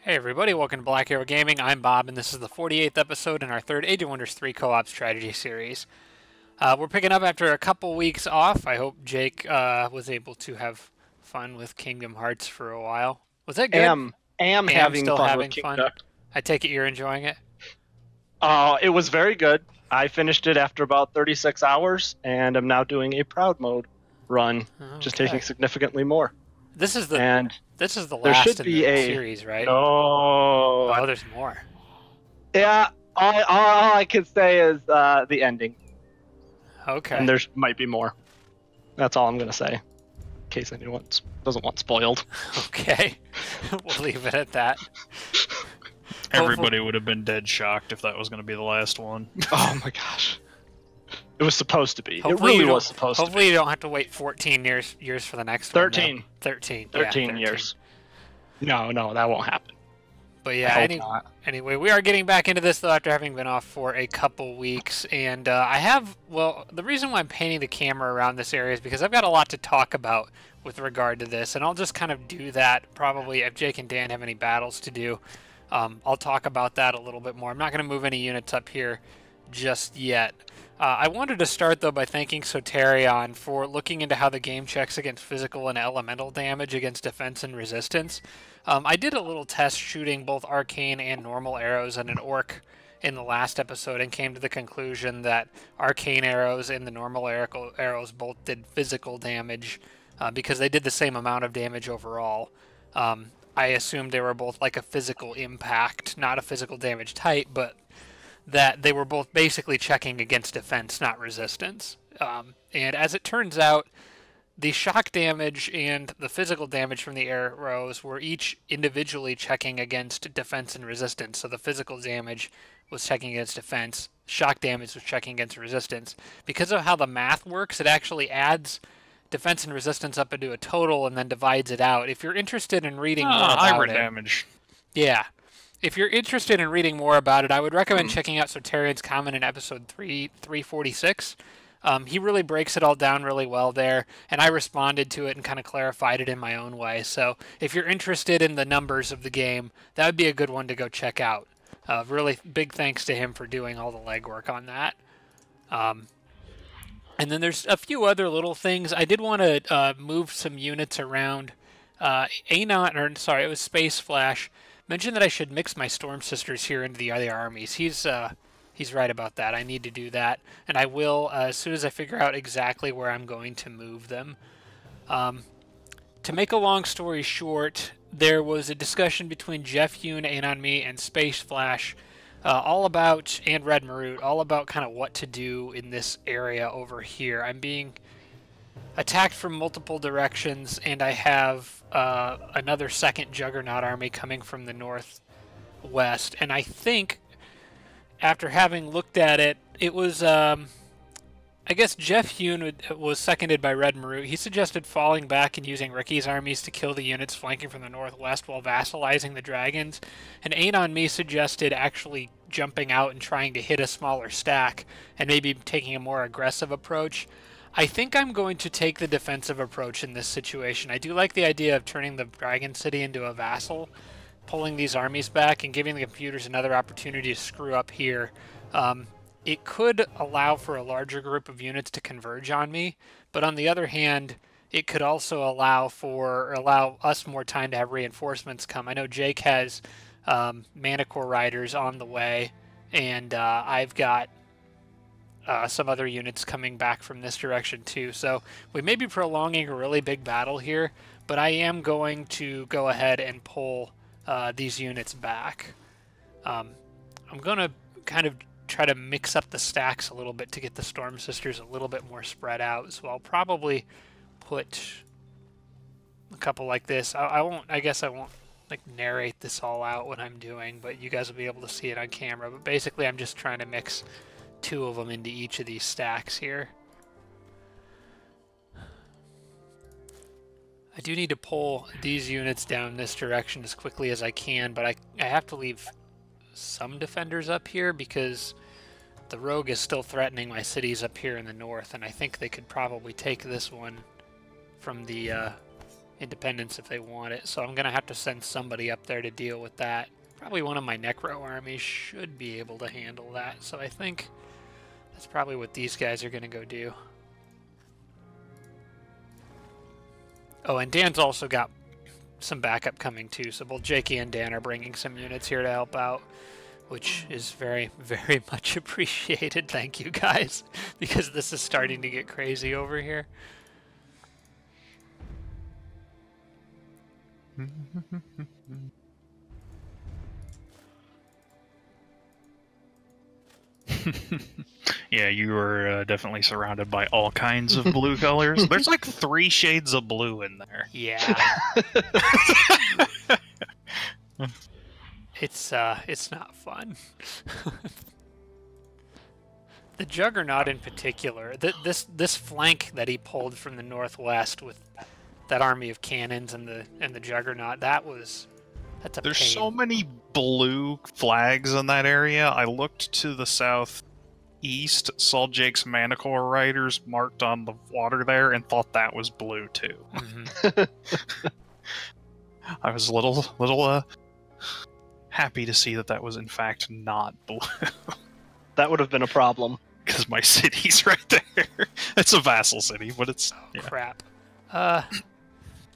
Hey everybody, welcome to Black Arrow Gaming. I'm Bob, and this is the 48th episode in our third Age of Wonders 3 co-op strategy series. We're picking up after a couple weeks off. I hope Jake was able to have fun with Kingdom Hearts for a while. Was that good? Am Am having still fun with having fun? Kingdom. I take it you're enjoying it? It was very good. I finished it after about 36 hours, and I'm now doing a proud mode run, just taking Okay. significantly more. This is the And this is the there last should in be the a series, right? no. Oh, there's more. Yeah, all I can say is the ending, and Okay. there might be more. That's all I'm gonna say, in case anyone doesn't want spoiled. Okay. We'll leave it at that. Everybody would have been dead shocked if that was going to be the last one. Oh my gosh, it was supposed to be. It Hopefully really you was don't. supposed to Hopefully be. you don't have to wait 14 years for the next one. 13. 13. 13 13 years. No, that won't happen. But I yeah. hope not. Anyway, we are getting back into this though after having been off for a couple weeks, and I have. Well, the reason why I'm painting the camera around this area is because I've got a lot to talk about with regard to this, and I'll just kind of do that probably if Jake and Dan have any battles to do. I'll talk about that a little bit more. I'm not going to move any units up here just yet. I wanted to start though by thanking Soterion for looking into how the game checks against physical and elemental damage against defense and resistance. I did a little test shooting both arcane and normal arrows at an orc in the last episode and came to the conclusion that arcane arrows and the normal arrows both did physical damage because they did the same amount of damage overall. I assumed they were both like a physical impact, not a physical damage type, but that they were both basically checking against defense, not resistance. And as it turns out, the shock damage and the physical damage from the arrows were each individually checking against defense and resistance. So the physical damage was checking against defense, shock damage was checking against resistance. Because of how the math works, it actually adds defense and resistance up into a total and then divides it out. If you're interested in reading more about Hybrid it, damage. yeah. If you're interested in reading more about it, I would recommend Hmm. checking out Soterion's comment in episode 346. He really breaks it all down really well there, and I responded to it and kind of clarified it in my own way. So if you're interested in the numbers of the game, that would be a good one to go check out. Really big thanks to him for doing all the legwork on that. And then there's a few other little things. I did want to move some units around. Anon, or sorry, it was Space Flash, mentioned that I should mix my Storm Sisters here into the other armies. He's right about that. I need to do that, and I will as soon as I figure out exactly where I'm going to move them. To make a long story short, there was a discussion between Jeff Yoon, Anon Me, and Space Flash all about, and Red Maroot, all about kind of what to do in this area over here. I'm being attacked from multiple directions, and I have another second Juggernaut army coming from the northwest. And I think, after having looked at it, it was, I guess Jeff Hune was seconded by Red Maroot. He suggested falling back and using Ricky's armies to kill the units flanking from the northwest while vassalizing the dragons. And Anon Me suggested actually jumping out and trying to hit a smaller stack and maybe taking a more aggressive approach. I think I'm going to take the defensive approach in this situation. I do like the idea of turning the Dragon City into a vassal, pulling these armies back, and giving the computers another opportunity to screw up here. It could allow for a larger group of units to converge on me, but on the other hand, it could also allow us more time to have reinforcements come. I know Jake has Manicore Riders on the way, and I've got some other units coming back from this direction too. So we may be prolonging a really big battle here, but I am going to go ahead and pull these units back. I'm going to kind of try to mix up the stacks a little bit to get the Storm Sisters a little bit more spread out. So I'll probably put a couple like this. I guess I won't like narrate this all out what I'm doing, but you guys will be able to see it on camera. But basically I'm just trying to mix two of them into each of these stacks here. I do need to pull these units down this direction as quickly as I can, but I have to leave some defenders up here because the rogue is still threatening my cities up here in the north, and I think they could probably take this one from the independence if they want it. So I'm going to have to send somebody up there to deal with that. Probably one of my Necro armies should be able to handle that. So I think that's probably what these guys are going to go do. Oh, and Dan's also got some backup coming too. So both Jakey and Dan are bringing some units here to help out, which is very, very much appreciated. Thank you guys, because this is starting to get crazy over here. Yeah, you were definitely surrounded by all kinds of blue colors. There's like 3 shades of blue in there. Yeah. It's not fun. The Juggernaut in particular, this flank that he pulled from the northwest with that army of cannons and the Juggernaut, that's a There's pain. so many blue flags in that area. I looked to the southeast, saw Jake's Manicore Riders marked on the water there, and thought that was blue too. Mm-hmm. I was a little happy to see that was in fact not blue. That would have been a problem. Because my city's right there. It's a vassal city, but it's... yeah. Crap.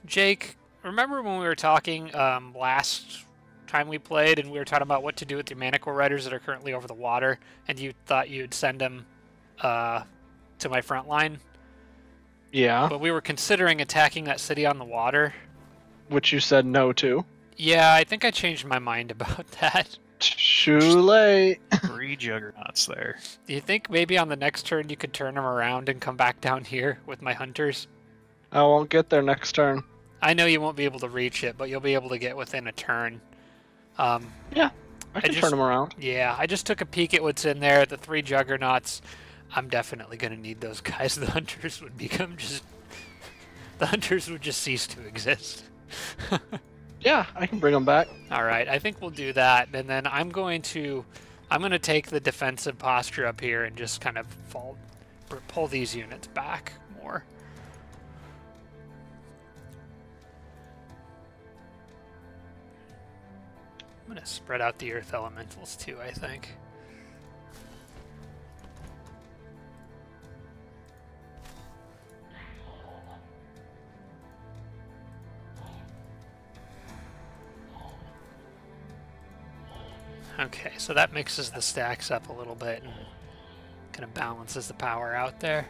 Jake, remember when we were talking last time we played and we were talking about what to do with the Manicore Riders that are currently over the water, and you thought you'd send them to my front line? Yeah. But we were considering attacking that city on the water. Which you said no to. Yeah, I think I changed my mind about that. Too late. 3 juggernauts there. Do you think maybe on the next turn you could turn them around and come back down here with my hunters? I won't get there next turn. I know you won't be able to reach it, but you'll be able to get within a turn. Yeah, I can turn them around. Yeah, I just took a peek at what's in there. The 3 juggernauts. I'm definitely going to need those guys. The hunters would become just... The hunters would just cease to exist. Yeah, I can bring them back. All right, I think we'll do that, and then I'm going to take the defensive posture up here and just kind of pull these units back more. I'm going to spread out the earth elementals too, I think. Okay, so that mixes the stacks up a little bit and kind of balances the power out there.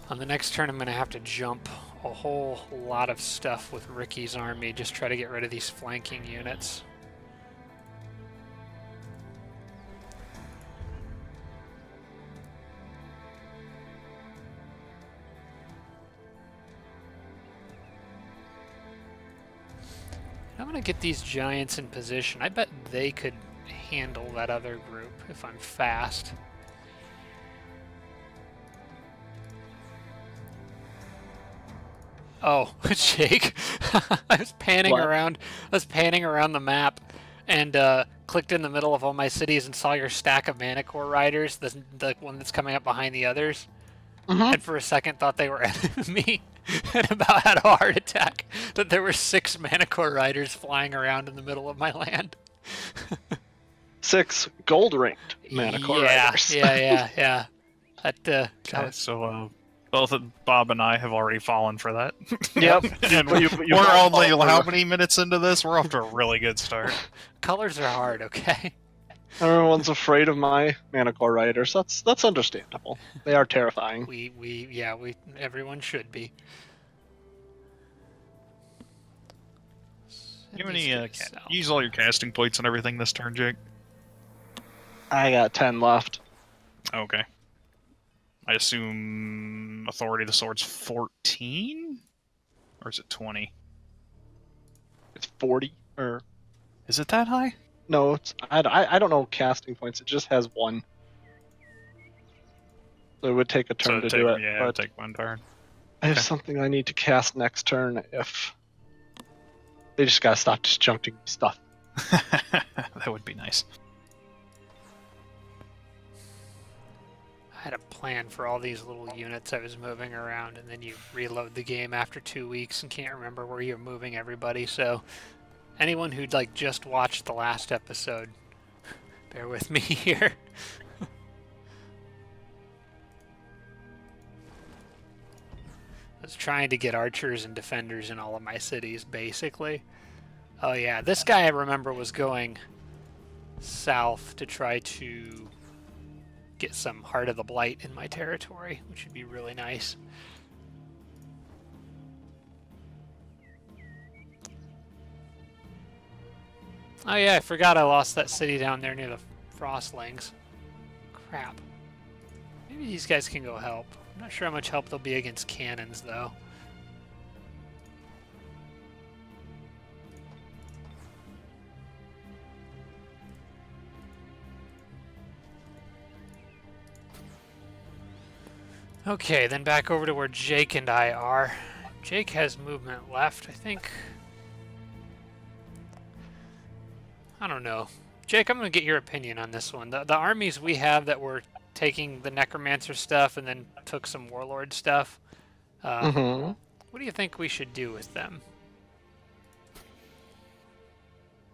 On the next turn, I'm going to have to jump a whole lot of stuff with Ricky's army, just try to get rid of these flanking units. I'm going to get these giants in position. I bet they could handle that other group if I'm fast. Oh, Jake. I was panning around. I was panning around the map and clicked in the middle of all my cities and saw your stack of Manicore Riders, the one that's coming up behind the others. Mm-hmm. And for a second thought they were enemy. And about had a heart attack that there were 6 Manicore Riders flying around in the middle of my land. 6 gold-ringed Manicore Riders. Yeah. That was... So, both Bob and I have already fallen for that. Yep. And we're only how many minutes into this? We're off to a really good start. Colors are hard, okay? Everyone's afraid of my Manicore Riders. That's understandable. They are terrifying. Everyone should be. You have any use all your casting points and everything this turn, Jake? I got 10 left. Okay. I assume Authority of the Sword's 14? Or is it 20? It's 40 or is it that high? no, it's I don't know casting points. It just has 1. So it would take a turn to do it. Yeah, it would take 1 turn. I have something I need to cast next turn if they just gotta stop disjuncting stuff. That would be nice. I had a plan for all these little units I was moving around, and then you reload the game after 2 weeks and can't remember where you're moving everybody. So anyone who'd like just watched the last episode, bear with me here. I was trying to get archers and defenders in all of my cities, basically. Oh yeah, this guy I remember was going south to try to get some Heart of the Blight in my territory, which would be really nice. Oh yeah, I forgot I lost that city down there near the Frostlings. Crap. Maybe these guys can go help. I'm not sure how much help they'll be against cannons, though. Okay, then back over to where Jake and I are. Jake has movement left, I think. I don't know. Jake, I'm going to get your opinion on this one. The armies we have that were taking the Necromancer stuff and then took some Warlord stuff, what do you think we should do with them?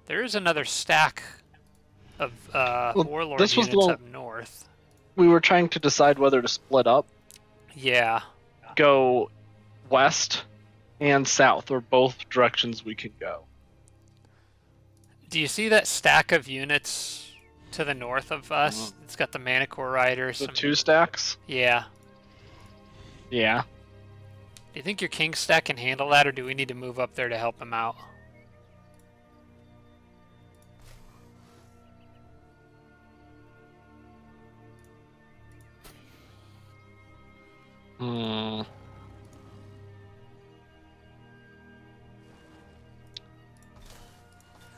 There is another stack of Warlord units up north. We were trying to decide whether to split up. Yeah. Go west and south, or both directions we can go. Do you see that stack of units to the north of us? It's got the Manticore Riders. The 2 stacks? Yeah. Yeah. Do you think your King stack can handle that, or do we need to move up there to help him out?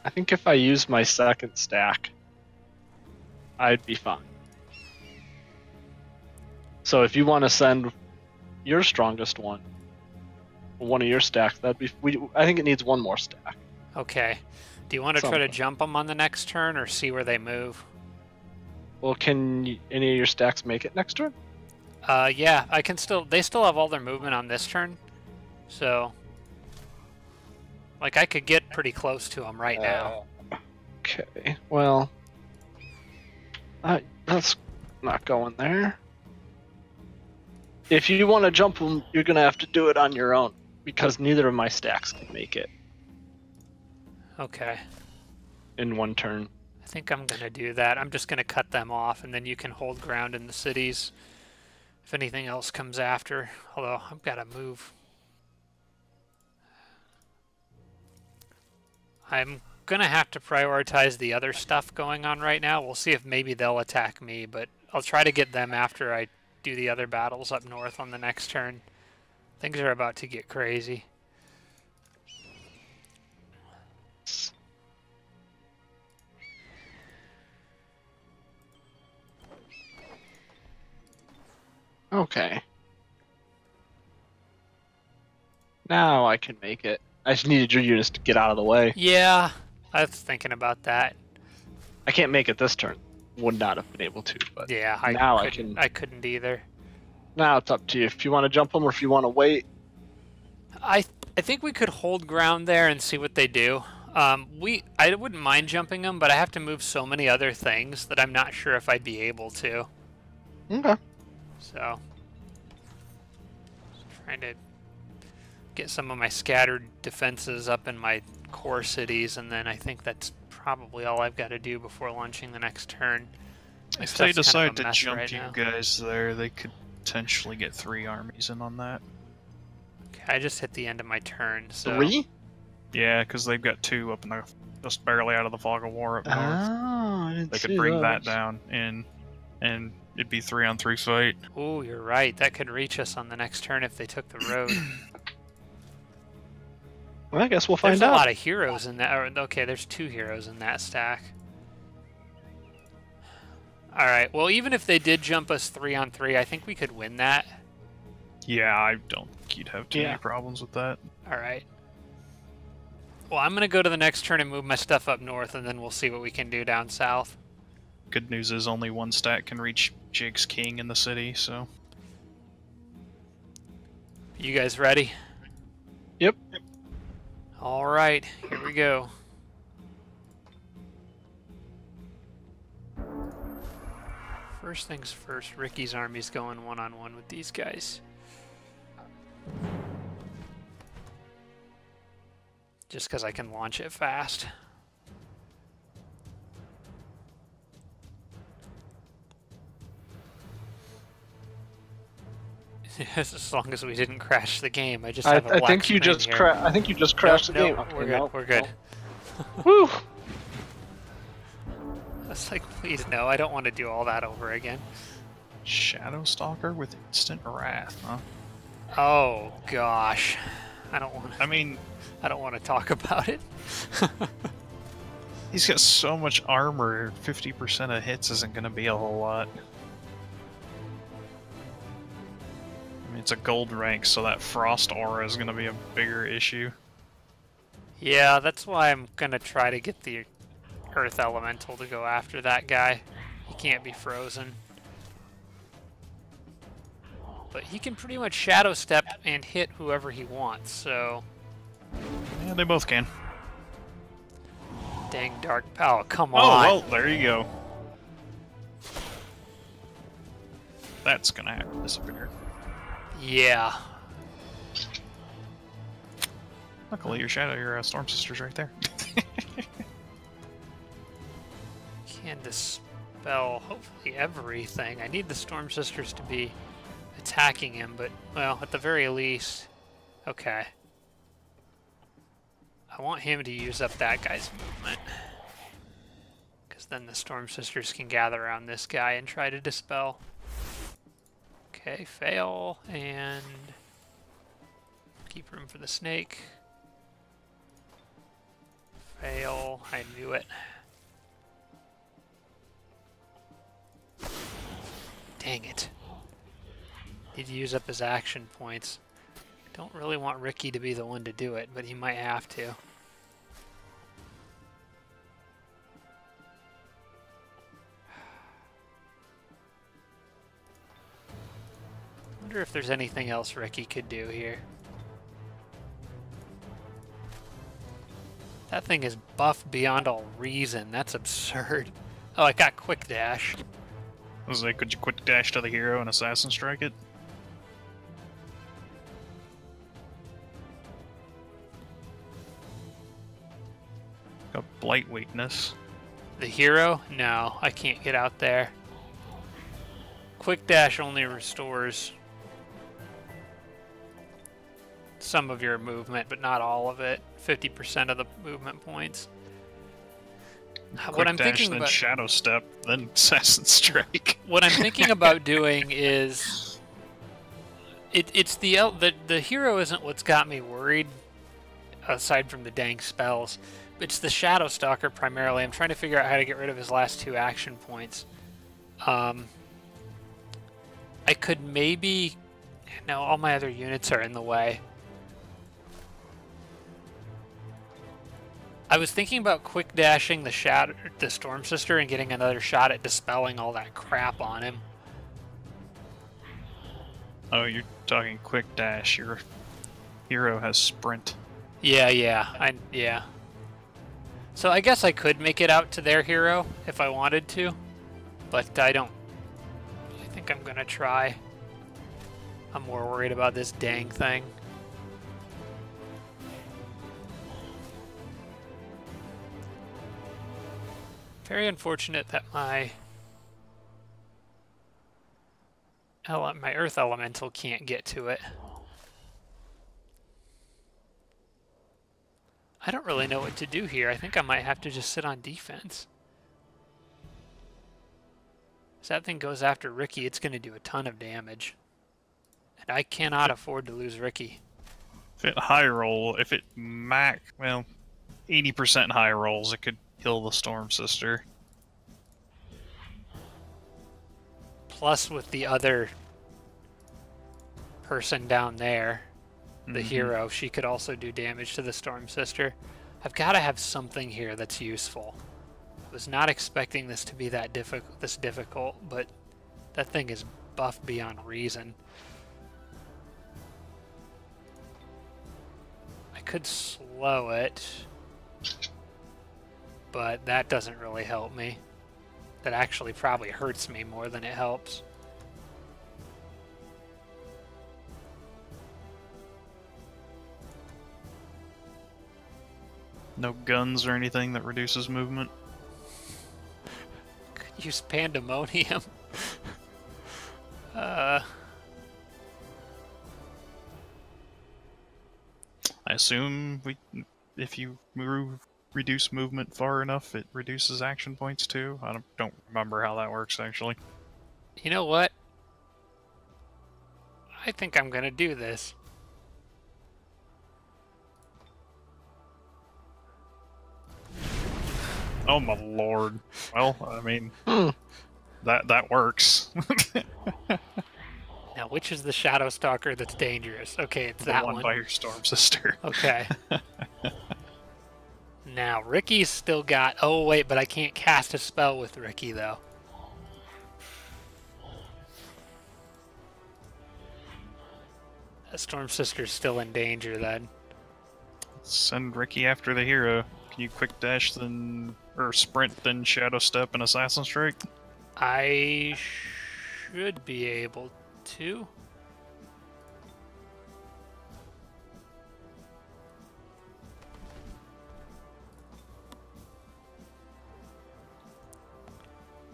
I think if I use my second stack, I'd be fine. So if you want to send your strongest one of your stacks, that'd be. I think it needs one more stack. Okay. Do you want to try to jump them on the next turn, or see where they move? Well, can any of your stacks make it next turn? Yeah, I can still. They still have all their movement on this turn, so like I could get pretty close to them right now. Okay. Well, that's not going there. If you want to jump them, you're gonna have to do it on your own because neither of my stacks can make it Okay. in one turn. I think I'm gonna do that. I'm just gonna cut them off, and then you can hold ground in the cities if anything else comes after. Although I've got to move. I'm gonna have to prioritize the other stuff going on right now. We'll see if maybe they'll attack me, but I'll try to get them after I do the other battles up north on the next turn. Things are about to get crazy. Okay. Now I can make it. I just needed your units to get out of the way. Yeah, I was thinking about that. I can't make it this turn. Would not have been able to, but Yeah, I couldn't either. Now it's up to you if you want to jump them or if you want to wait. I think we could hold ground there and see what they do. I wouldn't mind jumping them, but I have to move so many other things that I'm not sure if I'd be able to. Okay. So, just trying to get some of my scattered defenses up in my core cities, and then I think that's probably all I've got to do before launching the next turn. If they decide to jump you guys there, they could potentially get 3 armies in on that. Okay, I just hit the end of my turn. So 3? Yeah, because they've got 2 up in the just barely out of the fog of war up north. Oh, I didn't They see could bring those. that down in, and it'd be 3-on-3 fight. Oh, you're right. That could reach us on the next turn if they took the road. Well, I guess we'll find There's out. a lot of heroes in that. Okay, there's 2 heroes in that stack. Alright, well, even if they did jump us 3-on-3, I think we could win that. Yeah, I don't think you'd have too many problems with that. Alright. Well, I'm going to go to the next turn and move my stuff up north, and then we'll see what we can do down south. Good news is only one stat can reach Jake's king in the city, so... You guys ready? Yep. All right, here we go. First things first, Ricky's army's going one-on-one with these guys. Just because I can launch it fast. As long as we didn't crash the game, I just have a black I think you screen just here. I think you just crashed the game. No, Okay, we're good. no, We're good. no. Woo! I was like, please no, I don't want to do all that over again. Shadow Stalker with instant wrath, huh? Oh gosh, I don't want. I mean, I don't want to talk about it. he's got so much armor. 50% of hits isn't going to be a whole lot. I mean, it's a gold rank, so that frost aura is going to be a bigger issue. Yeah, that's why I'm gonna try to get the Earth Elemental to go after that guy. He can't be frozen. But he can pretty much shadow step and hit whoever he wants, so... Yeah, they both can. Dang dark power, come Oh, on! well, there you go. That's gonna have to disappear. Yeah. Luckily, your Storm Sister's right there. Can dispel hopefully everything. I need the Storm Sisters to be attacking him, but, well, at the very least... Okay. I want him to use up that guy's movement. Because then the Storm Sisters can gather around this guy and try to dispel. Okay, fail, and... keep room for the snake. Fail, I knew it. Dang it. Need to use up his action points. Don't really want Ricky to be the one to do it, but he might have to. Wonder if there's anything else Ricky could do here. That thing is buffed beyond all reason. That's absurd. Oh, I got quick dash. I was like, could you quick dash to the hero and assassin strike it? Got blight weakness. The hero? No, I can't get out there. Quick dash only restores some of your movement, but not all of it. 50% of the movement points. Quick dash, then shadow step, then assassin strike. What I'm thinking about doing is, it's the hero isn't what's got me worried, aside from the dang spells. It's the Shadow Stalker primarily. I'm trying to figure out how to get rid of his last 2 action points. I could maybe... No, all my other units are in the way. I was thinking about quick dashing the Storm Sister and getting another shot at dispelling all that crap on him. Oh, you're talking quick dash. Your hero has sprint. Yeah. So I guess I could make it out to their hero if I wanted to, but I don't. I think I'm gonna try. I'm more worried about this dang thing. Very unfortunate that my Earth Elemental can't get to it. I don't really know what to do here. I think I might have to just sit on defense. As that thing goes after Ricky, it's going to do a ton of damage. And I cannot afford to lose Ricky. If it high roll, if it 80% high rolls, it could kill the Storm Sister. Plus with the other person down there, the hero, she could also do damage to the Storm Sister. I've got to have something here that's useful. Was not expecting this to be this difficult, but that thing is buff beyond reason. I could slow it, but that doesn't really help me. That actually probably hurts me more than it helps. No guns or anything that reduces movement. Could use pandemonium. I assume if you reduce movement far enough, it reduces action points too. I don't remember how that works actually. You know what? I think I'm gonna do this. Oh my lord. Well, I mean, that works. Now, which is the Shadow Stalker that's dangerous? Okay, it's The that one one. by your storm sister. Okay. Now, Ricky's still got... Oh, wait, but I can't cast a spell with Ricky, though. That Storm Sister's still in danger, then. Send Ricky after the hero. Can you quick dash then, or sprint then shadow step and assassin strike? I should be able to.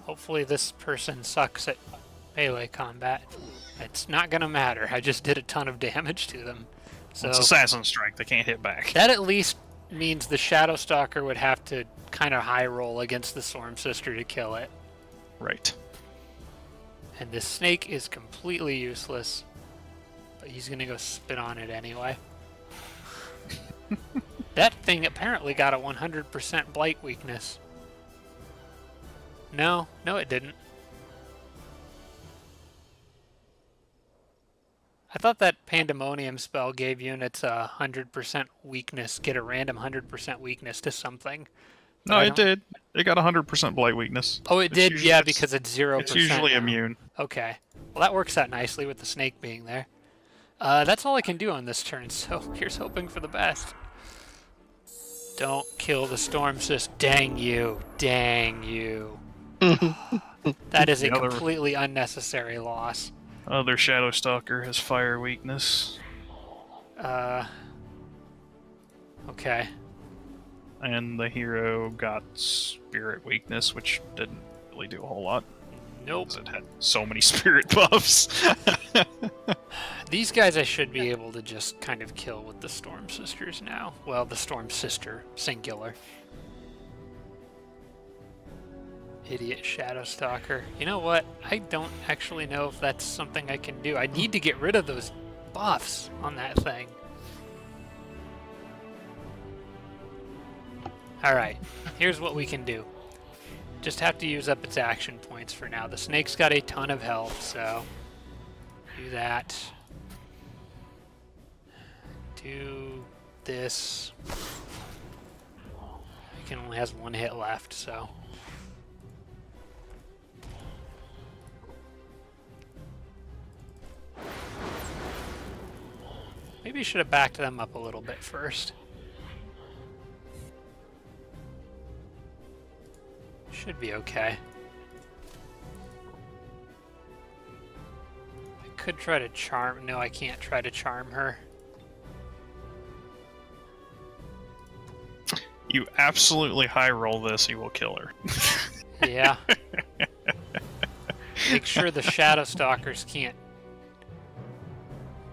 Hopefully this person sucks at melee combat. It's not gonna matter. I just did a ton of damage to them. So It's assassin strike. They can't hit back. that at least means the Shadow Stalker would have to kind of high roll against the Storm Sister to kill it. Right. And this snake is completely useless. But he's gonna go spit on it anyway. That thing apparently got a 100% blight weakness. No, it didn't. I thought that Pandemonium spell gave units a 100% weakness, get a random 100% weakness to something. No, it did. It got 100% blight weakness. Oh, it did? Yeah, because it's 0%. It's usually now. immune. Okay. Well, that works out nicely with the snake being there. That's all I can do on this turn, so here's hoping for the best. Don't kill the Storm Sis. Dang you. Dang you. That is a completely unnecessary loss. Other Shadow Stalker has fire weakness. Okay. And the hero got spirit weakness, which didn't really do a whole lot. Nope. Because it had so many spirit buffs. These guys I should be able to just kind of kill with the Storm Sisters now. Well, the Storm Sister, singular. Idiot Shadow Stalker. You know what? I don't actually know if that's something I can do. I need to get rid of those buffs on that thing. Alright, here's what we can do. Just have to use up its action points for now. The snake's got a ton of health, so do that. Do this. It only has one hit left, so. Maybe you should have backed them up a little bit first. Should be okay. I could try to charm... No, I can't try to charm her. You absolutely high roll this, you will kill her. Yeah. Make sure the Shadow Stalkers can't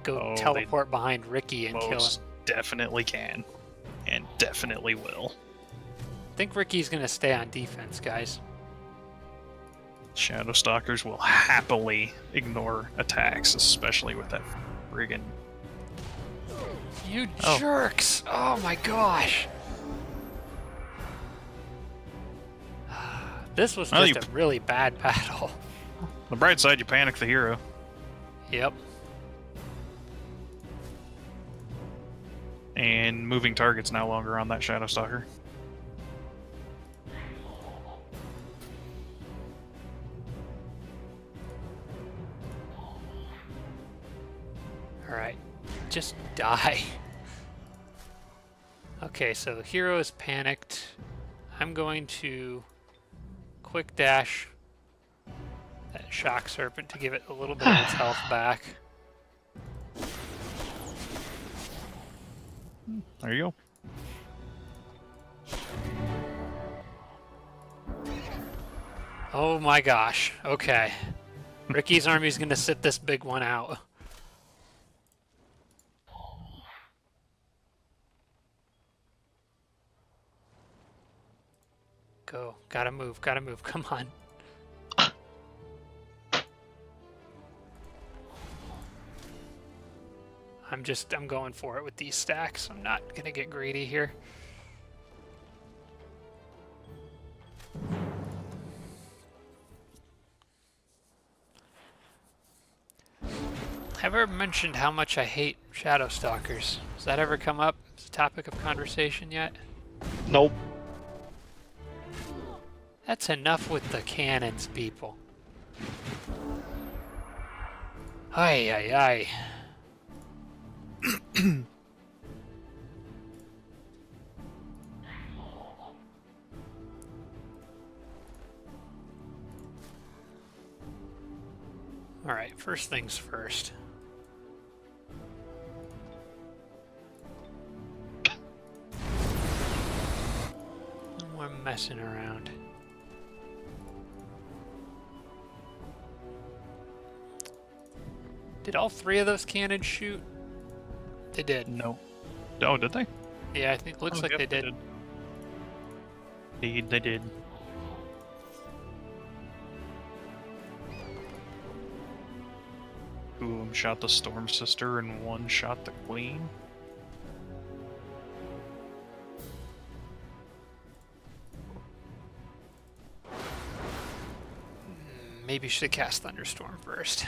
go teleport behind Ricky and kill him. Definitely can. And definitely will. I think Ricky's gonna stay on defense, guys. Shadow Stalkers will happily ignore attacks, especially with that friggin'... You jerks! Oh my gosh! This was just a really bad battle. The bright side, you panic the hero. Yep. And moving target's no longer on that Shadow Stalker. just die. Okay, so the hero is panicked. I'm going to quick dash that shock serpent to give it a little bit of its health back. There you go. Oh my gosh. Okay. Ricky's army's gonna sit this big one out. Go. Gotta move. Gotta move. Come on. I'm going for it with these stacks. I'm not gonna get greedy here. Have I ever mentioned how much I hate shadow stalkers? Has that ever come up as a topic of conversation yet? Nope. That's enough with the cannons, people. Ay, ay, ay. Alright, first things first. No more messing around. Did all three of those cannons shoot? They did. No. Oh, did they? Yeah, I think looks like yep, they did. They did. Two of them shot the Storm Sister and one shot the Queen. Maybe should have cast Thunderstorm first.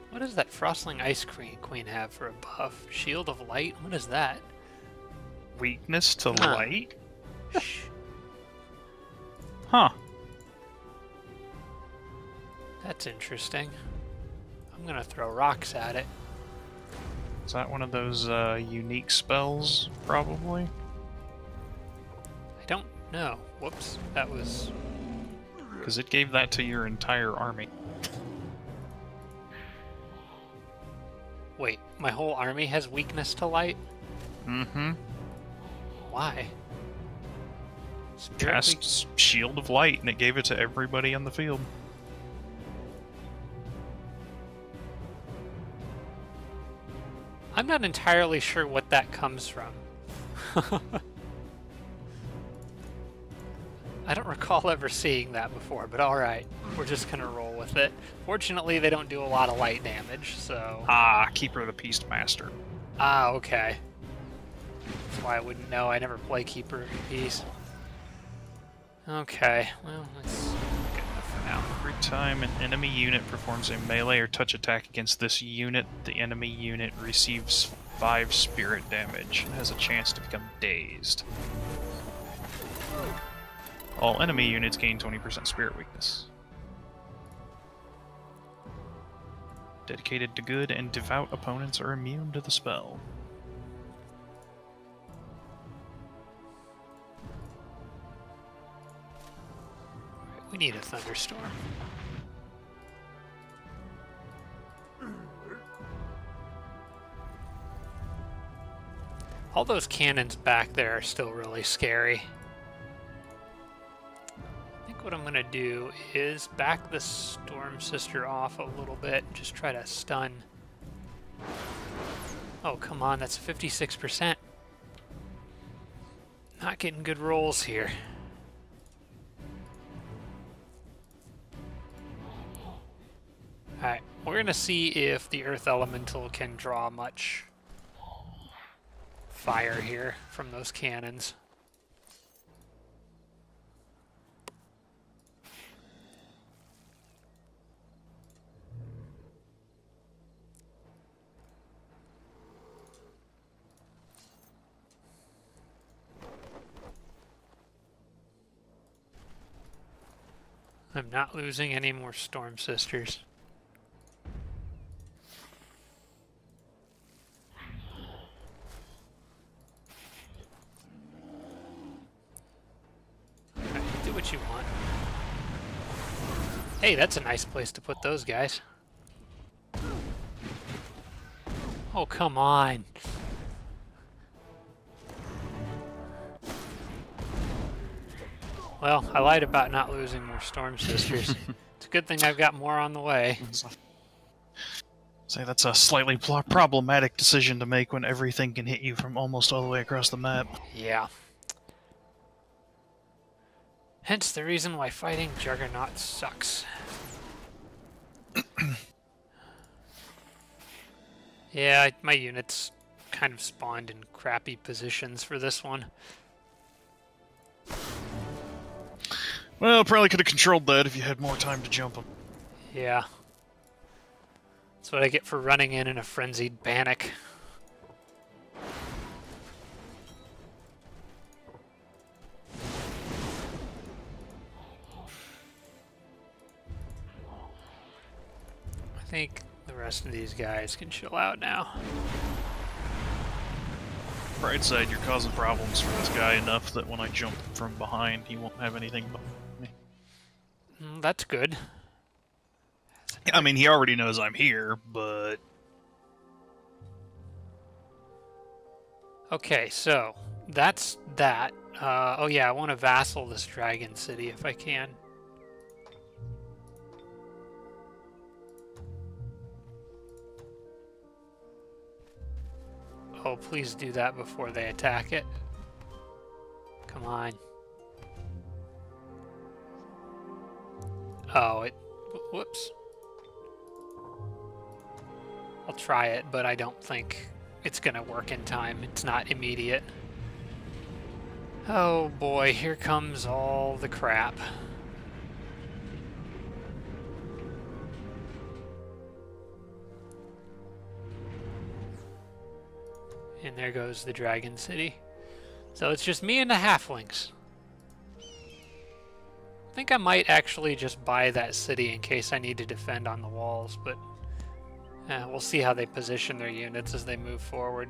What does that Frostling Ice Queen have for a buff? Shield of Light? What is that? Weakness to Huh. light? Huh. That's interesting. I'm gonna throw rocks at it. Is that one of those unique spells, probably? I don't know. Whoops. That was... Because it gave that to your entire army. Wait, my whole army has weakness to light? Mm-hmm. Why? Cast Shield of Light, and it gave it to everybody on the field. I'm not entirely sure what that comes from. I don't recall ever seeing that before, but alright. We're just gonna roll with it. Fortunately, they don't do a lot of light damage, so... Ah, Keeper of the Peacemaster. Ah, okay. That's why I wouldn't know. I never play Keeper of Peace. Okay, well, that's good enough for now. Every time an enemy unit performs a melee or touch attack against this unit, the enemy unit receives 5 spirit damage and has a chance to become dazed. All enemy units gain 20% spirit weakness. Dedicated to good and devout opponents are immune to the spell. We need a thunderstorm. All those cannons back there are still really scary. I think what I'm gonna do is back the Storm Sister off a little bit, just try to stun. Oh, come on, that's 56%. Not getting good rolls here. Alright, we're gonna see if the Earth Elemental can draw much fire here from those cannons. I'm not losing any more Storm Sisters. Alright, do what you want. Hey, that's a nice place to put those guys. Oh, come on. Well, I lied about not losing more Storm Sisters. It's a good thing I've got more on the way. Say that's a slightly problematic decision to make when everything can hit you from almost all the way across the map. Yeah. Hence the reason why fighting Juggernaut sucks. Yeah, my units kind of spawned in crappy positions for this one. Well, probably could have controlled that if you had more time to jump them. Yeah. That's what I get for running in a frenzied panic. I think the rest of these guys can chill out now. Bright side, you're causing problems for this guy enough that when I jump from behind, he won't have anything behind me. That's good. I mean, he already knows I'm here, but... Okay, so that's that. Oh yeah, I want to vassal this dragon city if I can. Oh, please do that before they attack it. Come on. Oh, whoops. I'll try it, but I don't think it's gonna work in time. It's not immediate. Oh boy, here comes all the crap. And there goes the Dragon City. So it's just me and the halflings. I think I might actually just buy that city in case I need to defend on the walls, but we'll see how they position their units as they move forward.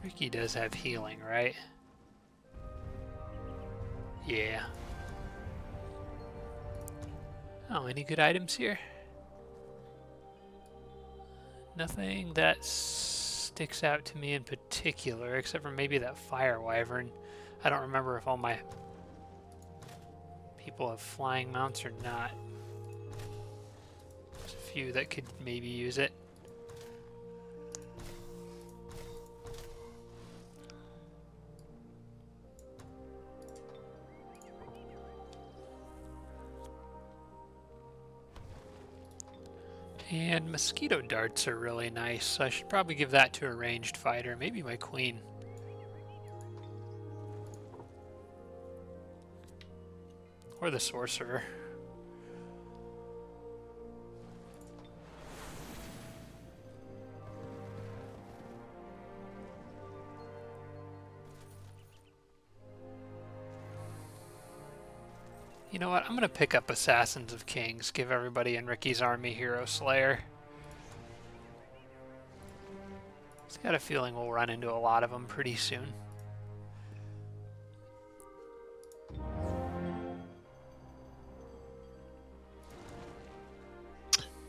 Ricky does have healing, right? Yeah. Oh, any good items here? Nothing that sticks out to me in particular, except for maybe that fire wyvern. I don't remember if all my people have flying mounts or not. There's a few that could maybe use it. And mosquito darts are really nice, so I should probably give that to a ranged fighter, maybe my queen. Or the sorcerer. You know what, I'm gonna pick up Assassins of Kings, give everybody in Ricky's army Hero Slayer. Just got a feeling we'll run into a lot of them pretty soon.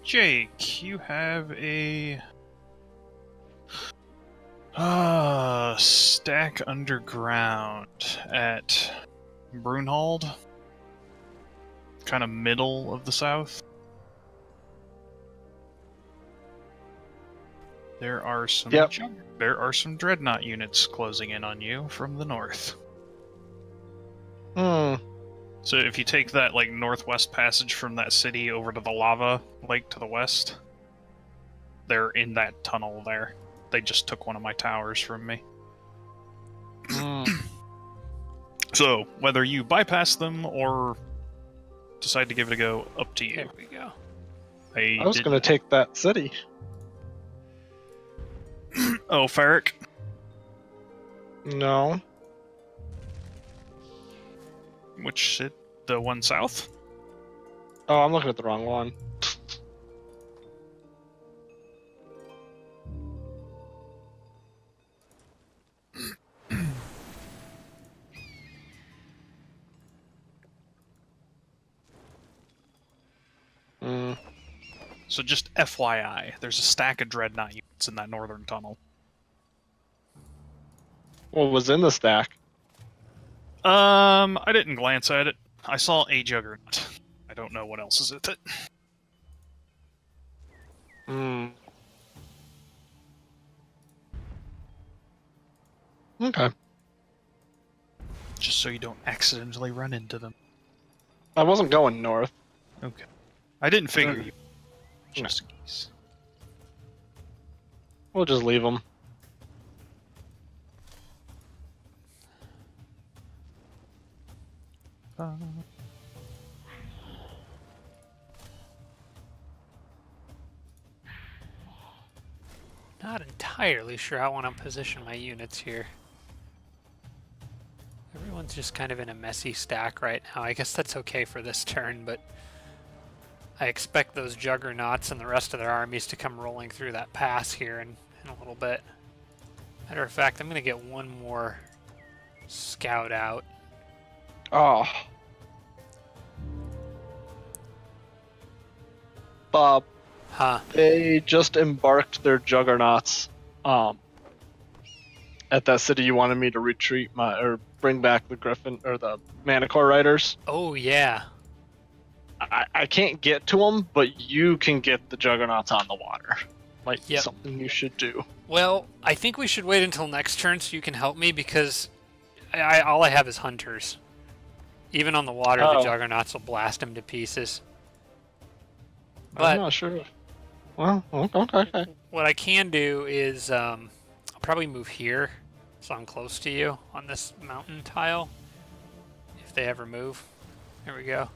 Jake, you have a... stack underground at Brunhold. Kind of middle of the south. There are some there are some dreadnought units closing in on you from the north. Hmm. So if you take that like northwest passage from that city over to the lava lake to the west, they're in that tunnel there. They just took one of my towers from me. So whether you bypass them or decide to give it a go, up to you. There we go. I was going to take that city. Oh, Ferric. No. Which the one south? Oh, I'm looking at the wrong one. Mm. So just FYI, there's a stack of Dreadnought units in that northern tunnel. What was in the stack? I didn't glance at it. I saw a Juggernaut. I don't know what else is with it. Hmm. Okay. Just so you don't accidentally run into them. I wasn't going north. Okay. I didn't figure you. Just in case. We'll just leave them. Not entirely sure how I want to position my units here. Everyone's just kind of in a messy stack right now. I guess that's okay for this turn, but I expect those juggernauts and the rest of their armies to come rolling through that pass here in a little bit. Matter of fact, I'm going to get one more scout out. Oh. Bob. Huh. They just embarked their juggernauts at that city you wanted me to retreat or bring back the Griffin or the Manicore Riders. Oh, yeah. I can't get to them, but you can get the juggernauts on the water. Like, something you should do. Well, I think we should wait until next turn so you can help me, because all I have is hunters. Even on the water, the juggernauts will blast them to pieces. But I'm not sure. Well, okay. What I can do is I'll probably move here, so I'm close to you on this mountain tile. If they ever move. There we go.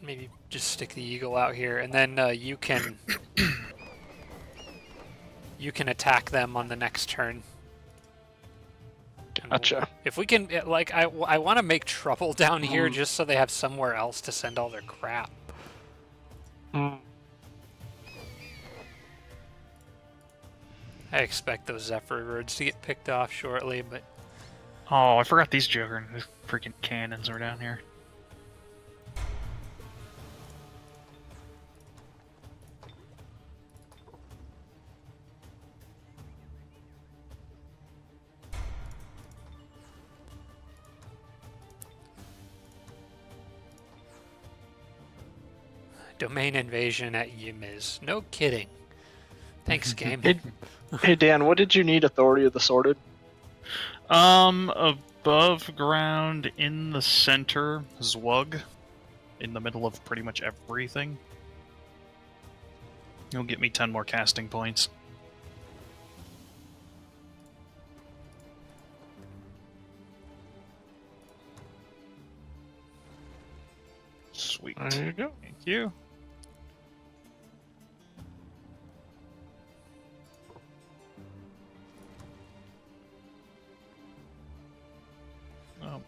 Maybe just stick the eagle out here, and then you can attack them on the next turn. Gotcha. If we can, like, I want to make trouble down here just so they have somewhere else to send all their crap. I expect those Zephyr birds to get picked off shortly, but... Oh, I forgot these Juggernaut freaking cannons are down here. Domain invasion at Yimiz. No kidding. Thanks, game. Hey Dan, what did you need Authority of the Sorted? Above ground in the center, Zwug, in the middle of pretty much everything. You'll get me 10 more casting points. Sweet. There you go. Thank you. Oh.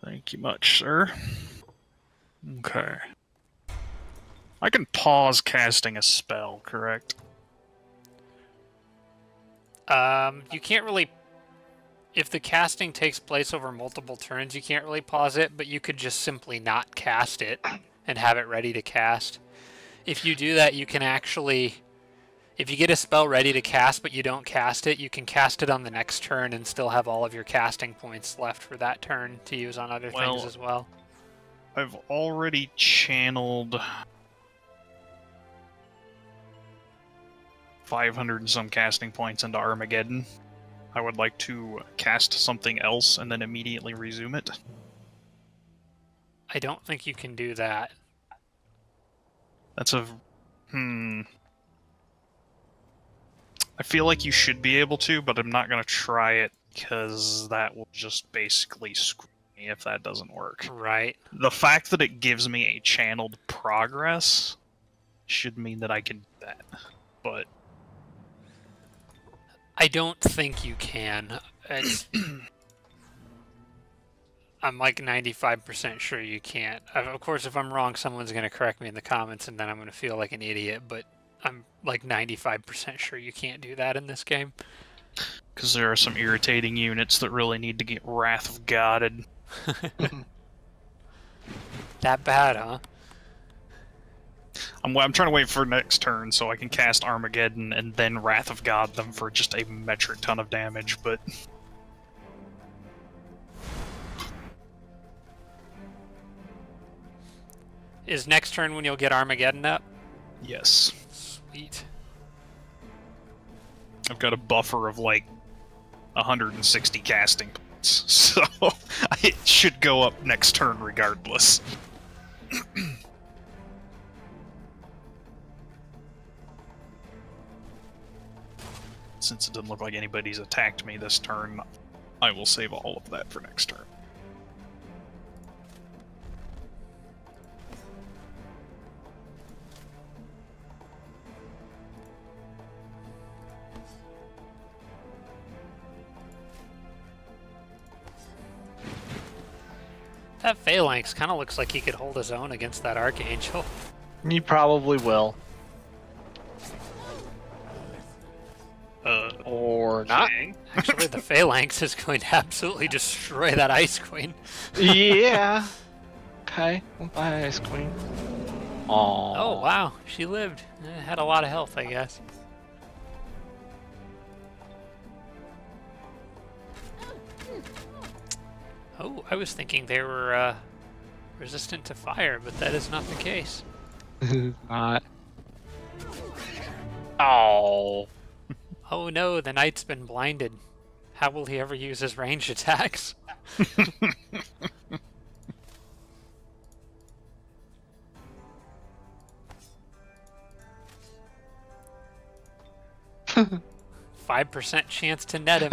Thank you much, sir. Okay. I can pause casting a spell, correct? You can't really... If the casting takes place over multiple turns, you can't really pause it, but you could just simply not cast it and have it ready to cast. If you do that, you can actually... If you get a spell ready to cast, but you don't cast it, you can cast it on the next turn and still have all of your casting points left for that turn to use on other things as well. I've already channeled 500 and some casting points into Armageddon. I would like to cast something else and then immediately resume it. I don't think you can do that. That's a... I feel like you should be able to, but I'm not going to try it, because that will just basically screw me me if that doesn't work. Right. The fact that it gives me a channeled progress should mean that I can do that. But I don't think you can. It's, I'm like 95% sure you can't. Of course, if I'm wrong, someone's going to correct me in the comments, and then I'm going to feel like an idiot, but I'm like 95% sure you can't do that in this game. because there are some irritating units that really need to get Wrath of Godded. That bad, huh? I'm trying to wait for next turn so I can cast Armageddon and then Wrath of God them for just a metric ton of damage, but... Is next turn when you'll get Armageddon up? Yes. Sweet. I've got a buffer of like 160 casting points, so it should go up next turn regardless. Since it doesn't look like anybody's attacked me this turn, I will save all of that for next turn. That Phalanx kind of looks like he could hold his own against that Archangel. You probably will. Or not. Okay. Actually, the Phalanx is going to absolutely destroy that Ice Queen. Yeah. Okay. Bye, Ice Queen. Aww. Oh, wow. She lived. Had a lot of health, I guess. Oh, I was thinking they were resistant to fire, but that is not the case. Not. Oh. Oh no, the knight's been blinded. How will he ever use his ranged attacks? 5% chance to net him.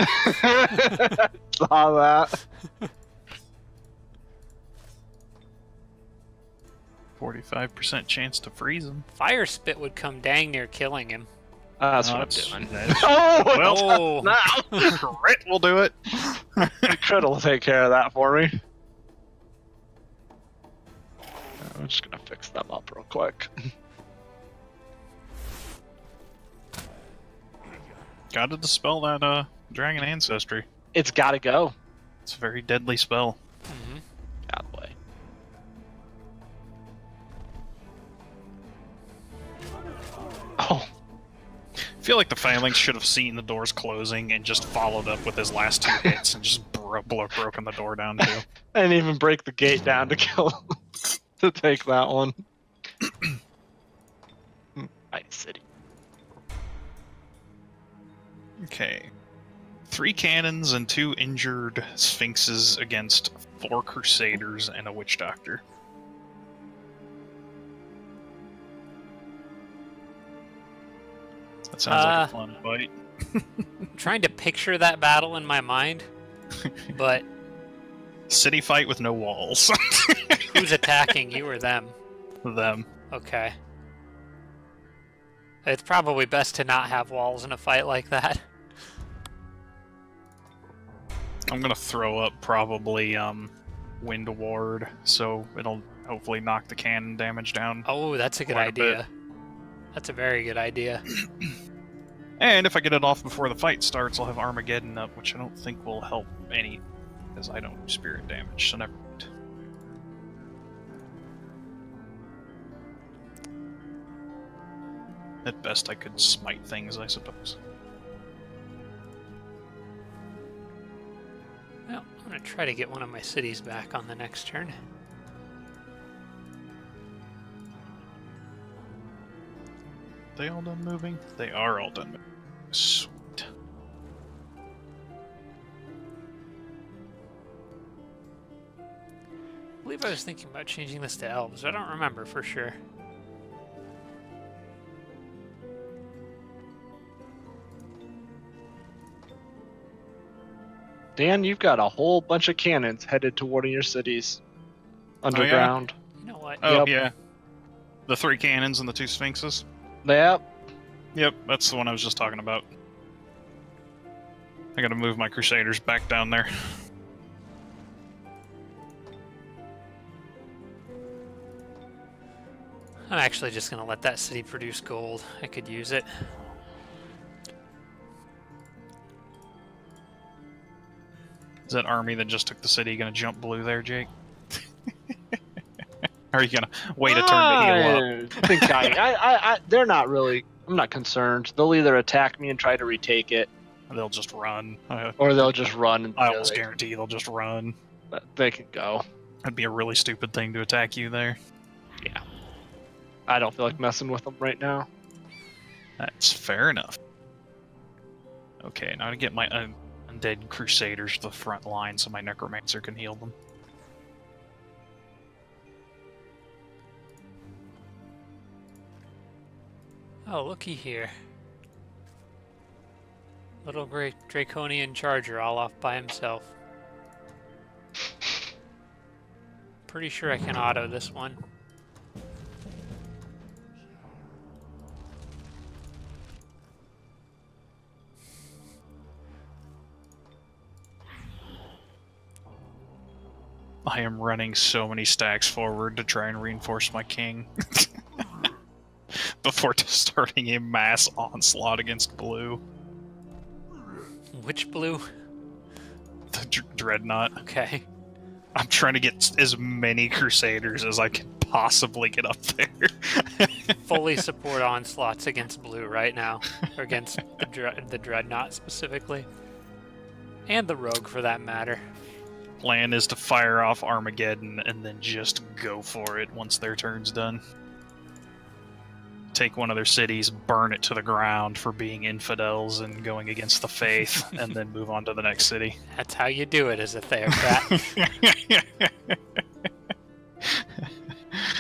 Saw that. 45% chance to freeze him. Fire Spit would come dang near killing him. That's what That's- I'm doing. that's- Oh, Oh. now. Crit will do it. Crit will take care of that for me. I'm just gonna fix them up real quick. Gotta dispel that dragon ancestry. It's gotta go. It's a very deadly spell. Mhm. Out of the way. Oh, I feel like the Phalanx should have seen the doors closing and just followed up with his last two hits and just broken the door down too. I didn't even break the gate down to kill to take that one. Nice city. Okay. 3 cannons and 2 injured sphinxes against 4 crusaders and a witch doctor. That sounds like a fun fight. I'm trying to picture that battle in my mind, but City fight with no walls. who's attacking, you or them? Them. Okay. It's probably best to not have walls in a fight like that. I'm gonna throw up probably Wind Ward, so it'll hopefully knock the cannon damage down. Oh, that's a good Quite a bit. idea. That's a very good idea. And if I get it off before the fight starts, I'll have Armageddon up, which I don't think will help any, because I don't do spirit damage, so never mind. At best, I could smite things, I suppose. Well, I'm going to try to get one of my cities back on the next turn. They all done moving? They are all done moving. Sweet. I believe I was thinking about changing this to elves. I don't remember for sure. Dan, you've got a whole bunch of cannons headed to one of your cities. Underground. You know what? Oh, Yep. yeah. The 3 cannons and the 2 sphinxes? Yep. Yep, that's the one I was just talking about. I gotta move my crusaders back down there. I'm actually just going to let that city produce gold. I could use it. Is that army that just took the city gonna jump blue there, Jake? Or are you gonna wait a turn to heal up? I think they're not really. I'm not concerned. They'll either attack me and try to retake it, They'll just run. or they'll just run. And I almost guarantee they'll just run. they can go. That'd be a really stupid thing to attack you there. Yeah. I don't feel like messing with them right now. That's fair enough. Okay, now to get my undead crusaders to the front line so my necromancer can heal them. Oh, looky here. Little great draconian charger all off by himself. Pretty sure I can auto this one. I am running so many stacks forward to try and reinforce my king. Before starting a mass onslaught against blue. Which blue? The dreadnought. Okay. I'm trying to get as many crusaders as I can possibly get up there. Fully support onslaughts against blue right now. Or against the dreadnought specifically. And the rogue for that matter. Plan is to fire off Armageddon and then just go for it once their turn's done. Take one of their cities, burn it to the ground for being infidels and going against the faith, and then move on to the next city. That's how you do it as a theocrat.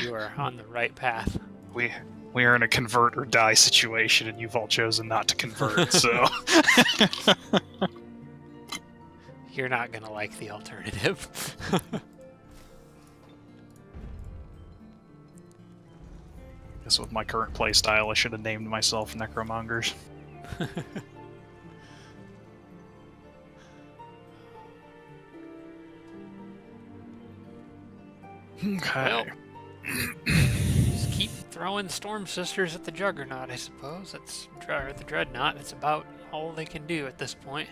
You are on the right path. We are in a convert or die situation, and you've all chosen not to convert, so... You're not gonna like the alternative. Guess with my current playstyle, I should have named myself Necromongers. Okay. Well, just keep throwing Storm Sisters at the Juggernaut, I suppose. That's or the Dreadnought. That's about all they can do at this point.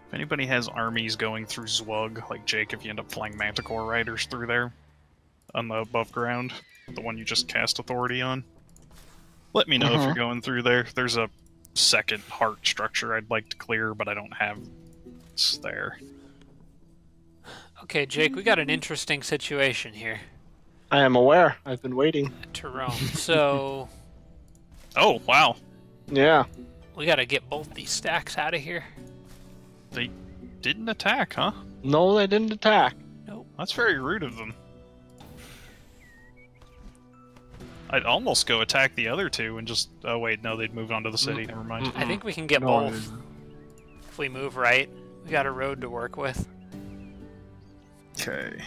If anybody has armies going through Zwug, like Jake, if you end up flying Manticore Riders through there, on the above ground, the one you just cast Authority on, let me know if you're going through there. There's a second heart structure I'd like to clear, but I don't have it's there. Okay, Jake, we got an interesting situation here. I am aware. I've been waiting. To Rome. So, Oh, wow. Yeah. we gotta get both these stacks out of here. They didn't attack, huh? No, they didn't attack. Nope. That's very rude of them. I'd almost go attack the other two and just... Oh, wait, no, they'd moved on to the city. Never mind. I think we can get No, both if we move right. We got a road to work with. Okay.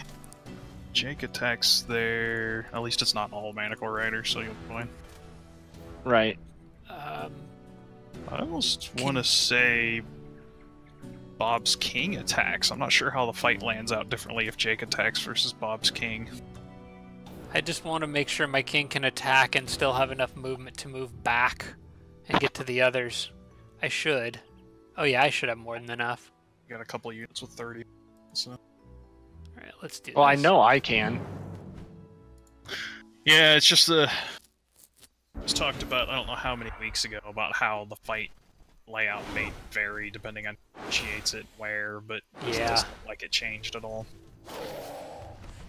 Jake attacks there. At least it's not all Manticore Riders, so you'll be fine. Right. Um, I almost want to say Bob's King attacks. I'm not sure how the fight lands out differently if Jake attacks versus Bob's King. I just want to make sure my king can attack and still have enough movement to move back and get to the others. I should. Oh yeah, I should have more than enough. Got a couple of units with 30. So. Alright, let's do Well, I this. know I can. Yeah, it's just the... It was talked about, I don't know how many weeks ago, about how the fight layout may vary depending on who initiates it where, but it Yeah. doesn't look like it changed at all.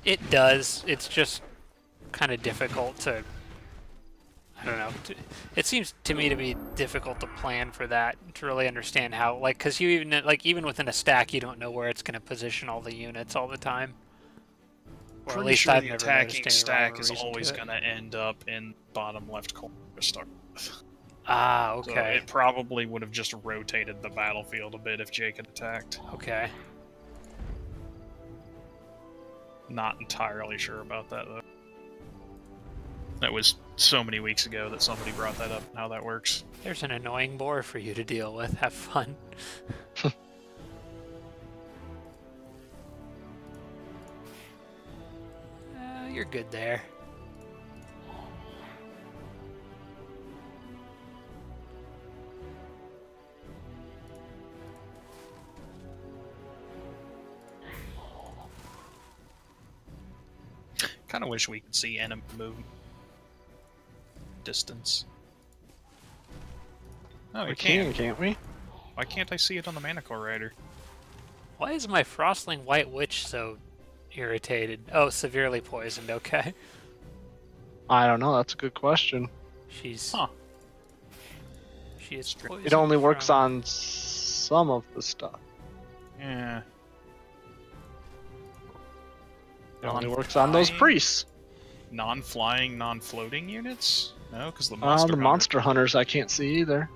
It does. It's just kind of difficult to... I don't know. It seems to me to be difficult to plan for that, to really understand how, like, because you even, like, even within a stack, you don't know where it's going to position all the units all the time. Or at pretty least sure I've the never attacking noticed any rhyme stack or is reason always to it. going to end up in bottom left corner to start with. Ah, So okay. it probably would have just rotated the battlefield a bit if Jake had attacked. Okay. Not entirely sure about that, though. That was so many weeks ago that somebody brought that up and how that works. There's an annoying boar for you to deal with. Have fun. You're good there. Kind of wish we could see enemy move distance. Oh, We we can, can. can't we? Why can't I see it on the Manicore Rider? Why is my Frostling White Witch so irritated? Oh, severely poisoned. Okay. I don't know. That's a good question. She's... Huh. She is poisoned. It only works from- on some of the stuff. Yeah. It only works on those Non-flying? priests. Non-flying, non-floating units? No, because the The monster. monster hunters I can't see either.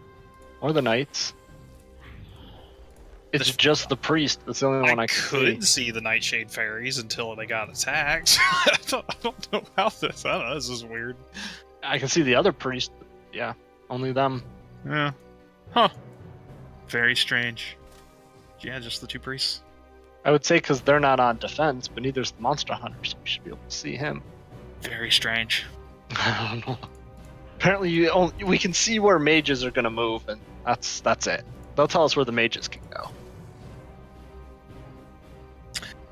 Or the knights. It's just the priest. That's the only one I can could see. see the Nightshade Fairies until they got attacked. I don't know how this. I don't know. This is weird. I can see the other priest. But yeah, only them. Yeah. Huh. Very strange. Yeah, just the two priests. I would say because they're not on defense, but neither's the monster hunter, so we should be able to see him. Very strange. I don't know. Apparently, we can see where mages are going to move, and that's it. They'll tell us where the mages can go.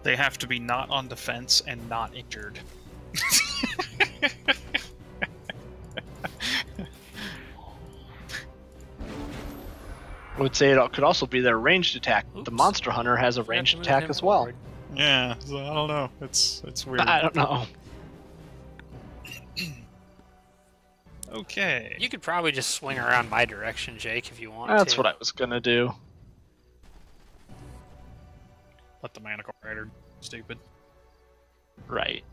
They have to be not on defense and not injured. I would say it could also be their ranged attack. The Oops. monster hunter has a Forgot to ranged move attack him as well. forward. Yeah, so I don't know. It's weird. I don't know. Okay. You could probably just swing around my direction, Jake, if you want to. That's what I was gonna do. Let the Manicle Rider stupid. Right.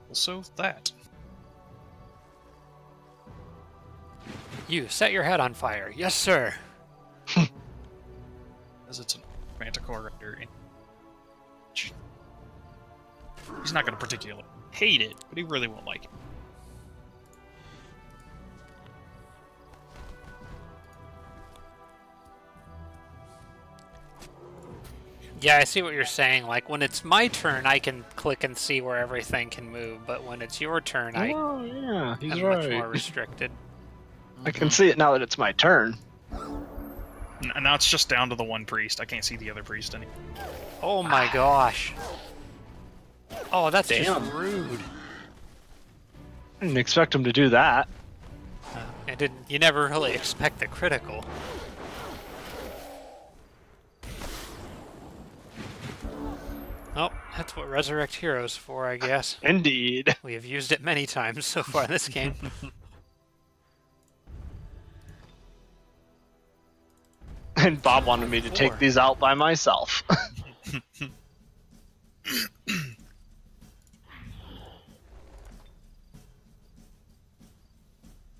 Also that. You, set your head on fire. Yes, sir. As it's a Manticore Rider. He's not going to particularly hate it, but he really won't like it. Yeah, I see what you're saying. Like, when it's my turn, I can click and see where everything can move, but when it's your turn, Oh yeah, he's I'm right. much more restricted. I can see it now that it's my turn. And now it's just down to the one priest. I can't see the other priest anymore. Oh my gosh. Oh, that's Damn. just rude. I didn't expect him to do that. I didn't. You never really expect the critical. Oh, that's what Resurrect Heroes for, I guess. Indeed. We have used it many times so far in this game. And Bob wanted me to take Four. these out by myself.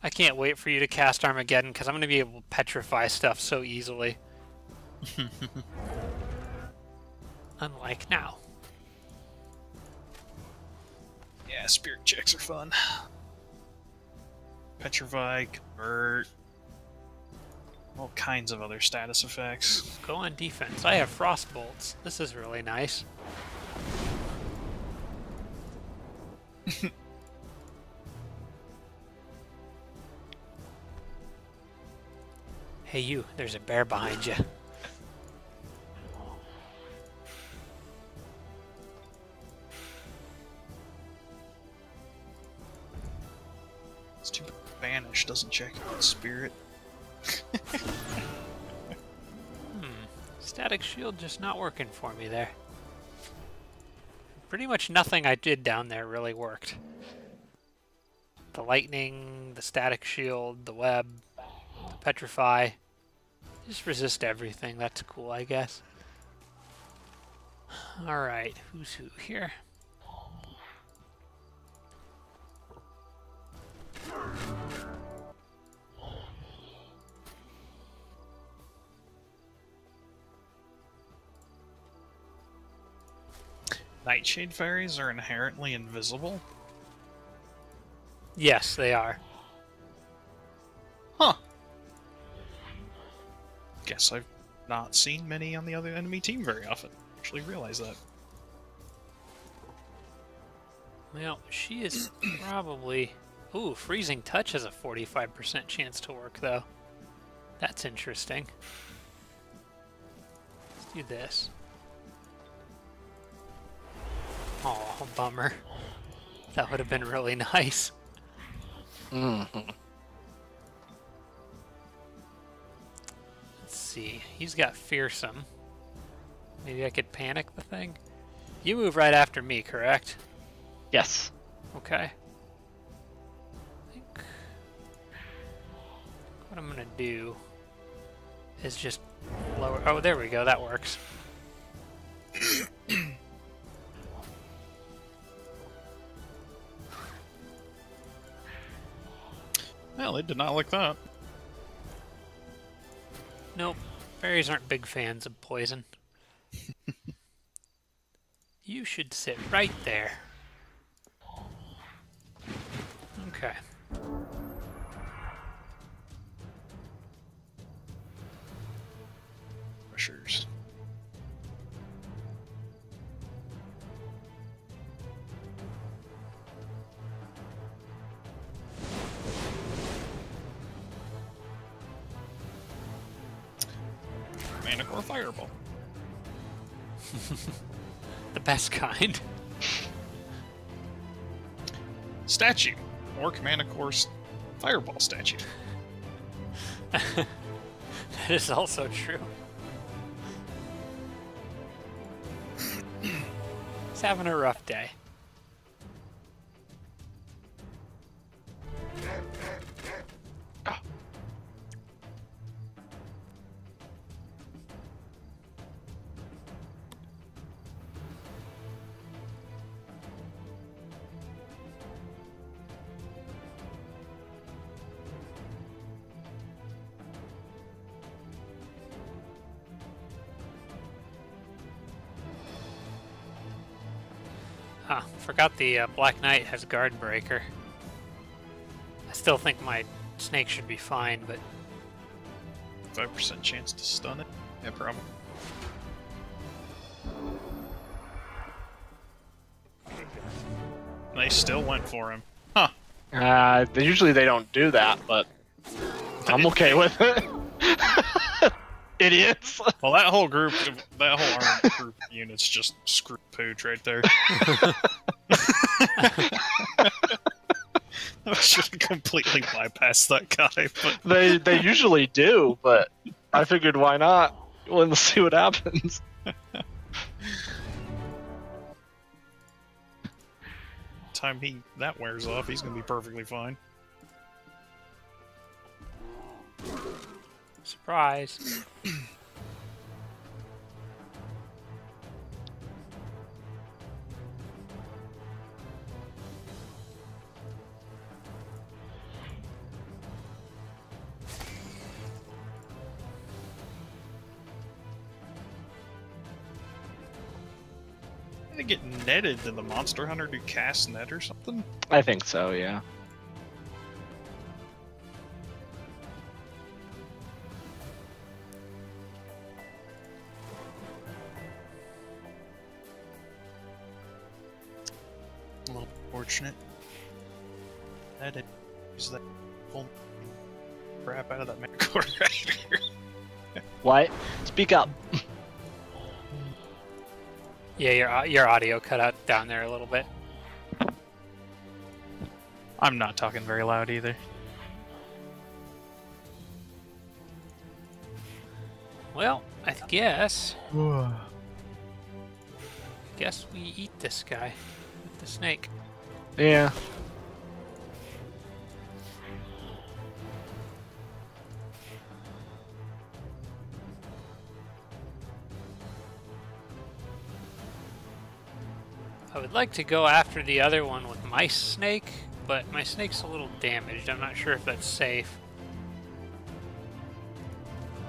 I can't wait for you to cast Armageddon because I'm going to be able to petrify stuff so easily. Unlike now. Yeah, spirit checks are fun. Petrify, convert, all kinds of other status effects. Go on defense. I have frost bolts. This is really nice. Hey you, there's a bear behind you. It's too bad Vanish doesn't check out spirit. Static shield just not working for me there. Pretty much nothing I did down there really worked. The lightning, the static shield, the web, the petrify. Just resist everything. That's cool, I guess. All right, who's who here? Nightshade fairies are inherently invisible? Yes, they are. Huh. Guess I've not seen many on the other enemy team very often. Actually realize that. Well, she is probably... Ooh, Freezing Touch has a 45% chance to work, though. That's interesting. Let's do this. Oh, bummer. That would have been really nice. Mm-hmm. Let's see. He's got Fearsome. Maybe I could panic the thing? You move right after me, correct? Yes. Okay. I think what I'm gonna do is just lower... Oh, there we go. That works. Well, they did not like that. Nope. Fairies aren't big fans of poison. You should sit right there. Okay. Pressures. Manicore Fireball. The best kind. Statue. Orc Manicore's Fireball statue. That is also true. He's having a rough day. Huh, forgot the Black Knight has Guard Breaker. I still think my snake should be fine, but 5% chance to stun it. Yeah, problem. They still went for him. Huh. Usually they don't do that, but I'm okay with it. Idiots. Well, that whole group, that whole armed group of units just screwed pooch right there. I should have completely bypassed that guy, but They usually do, but I figured why not? Let's see what happens. time that wears off, he's gonna be perfectly fine. surprise. Did it get netted? Did the Monster Hunter do cast net or something? I think so, yeah. A little fortunate. That it is that full crap out of that Manticore Rider. What? Speak up. Yeah, your audio cut out down there a little bit. I'm not talking very loud either. Well, I guess we eat this guy with the snake. Yeah. I would like to go after the other one with my snake, but my snake's a little damaged. I'm not sure if that's safe.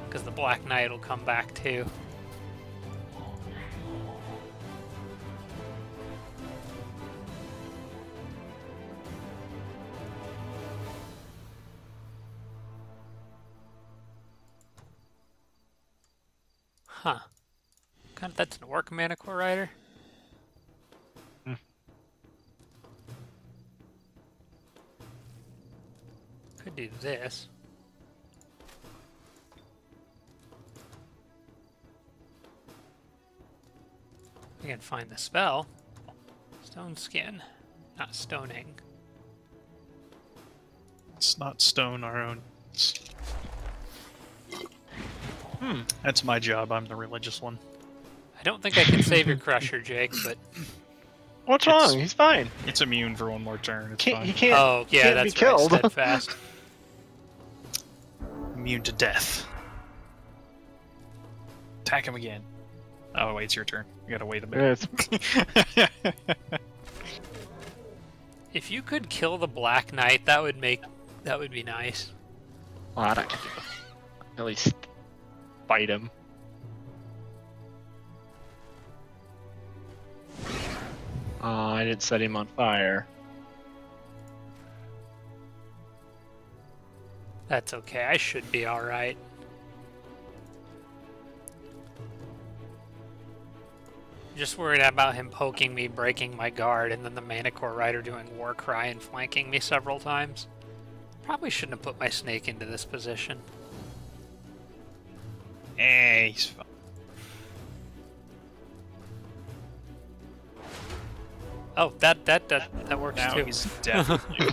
Because the Black Knight will come back too. Huh. God, that's an orc Manicore Rider? Could do this. I can find the spell. Stone skin, not stoning. It's not stone our own. That's my job. I'm the religious one. I don't think I can save your Crusher, Jake, but... What's wrong? He's fine. It's immune for one more turn. It's He fine. can't. Oh, yeah, can't that's be killed. right, steadfast. Immune to death. Attack him again. Oh, wait, it's your turn. You gotta wait a bit. If you could kill the Black Knight, that would be nice. Well, I can at least fight him. Oh, I didn't set him on fire. That's okay, I should be alright. Just worried about him poking me, breaking my guard, and then the Manicore Rider doing War Cry and flanking me several times. Probably shouldn't have put my snake into this position. He's fine. Oh, that works Now too. he's definitely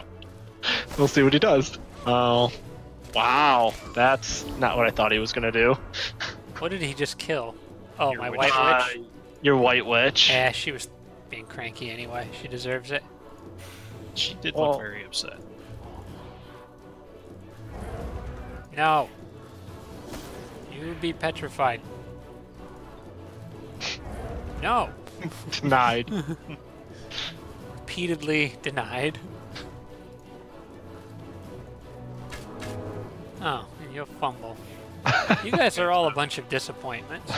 We'll see what he does. Oh, wow. That's not what I thought he was gonna do. What did he just kill? Oh, Your my witch. White Witch? Your White Witch. Yeah, she was being cranky anyway. She deserves it. She did Well- look very upset. No. You would be petrified. No. Denied. Repeatedly denied. Oh, and you'll fumble. You guys are all a bunch of disappointments.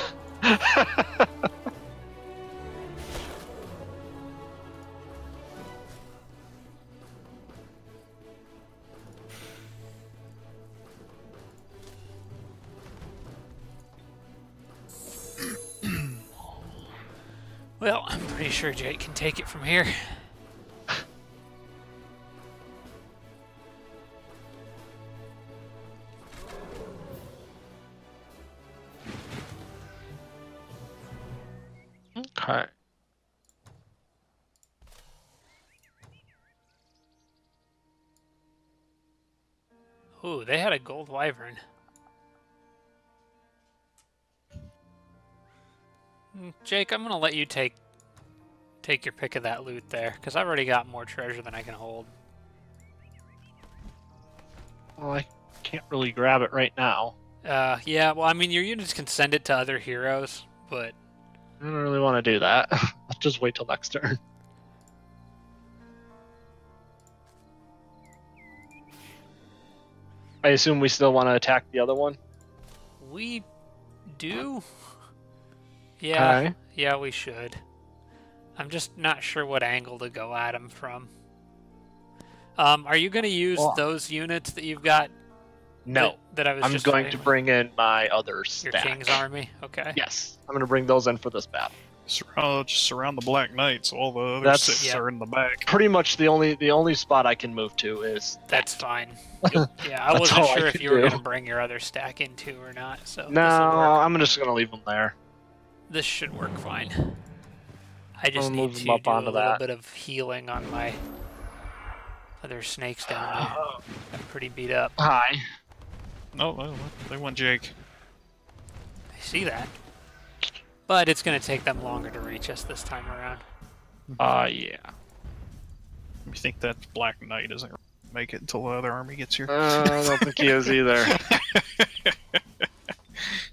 Well, I'm pretty sure Jake can take it from here. Okay. Ooh, they had a gold wyvern. Jake, I'm gonna let you take your pick of that loot there, because I've already got more treasure than I can hold. Well, I can't really grab it right now. Yeah, well, I mean, your units can send it to other heroes, but... I don't really want to do that. I'll just wait till next turn. I assume we still want to attack the other one? We do? Yeah, Okay. yeah, we should. I'm just not sure what angle to go at him from. Are you going to use Well, those units that you've got? No. That I was I'm just going fighting to with? bring in my other Your stack. King's army? Okay. Yes. I'm going to bring those in for this battle. Just surround the Black Knight, so all the other That's- six Yeah. are in the back. Pretty much the only spot I can move to is That's that. fine. Yeah, I That's wasn't all I sure if could you were do. going to bring your other stack in too or not, so No, this'll work. I'm just going to leave them there. This should work fine. I just I'll need move to them do up a onto little that. bit of healing on my other snakes down there. Got pretty beat up. Hi. Oh, they want Jake. I see that. But it's going to take them longer to reach us this time around. Yeah. You think that Black Knight isn't gonna make it until the other army gets here? I don't think he is either.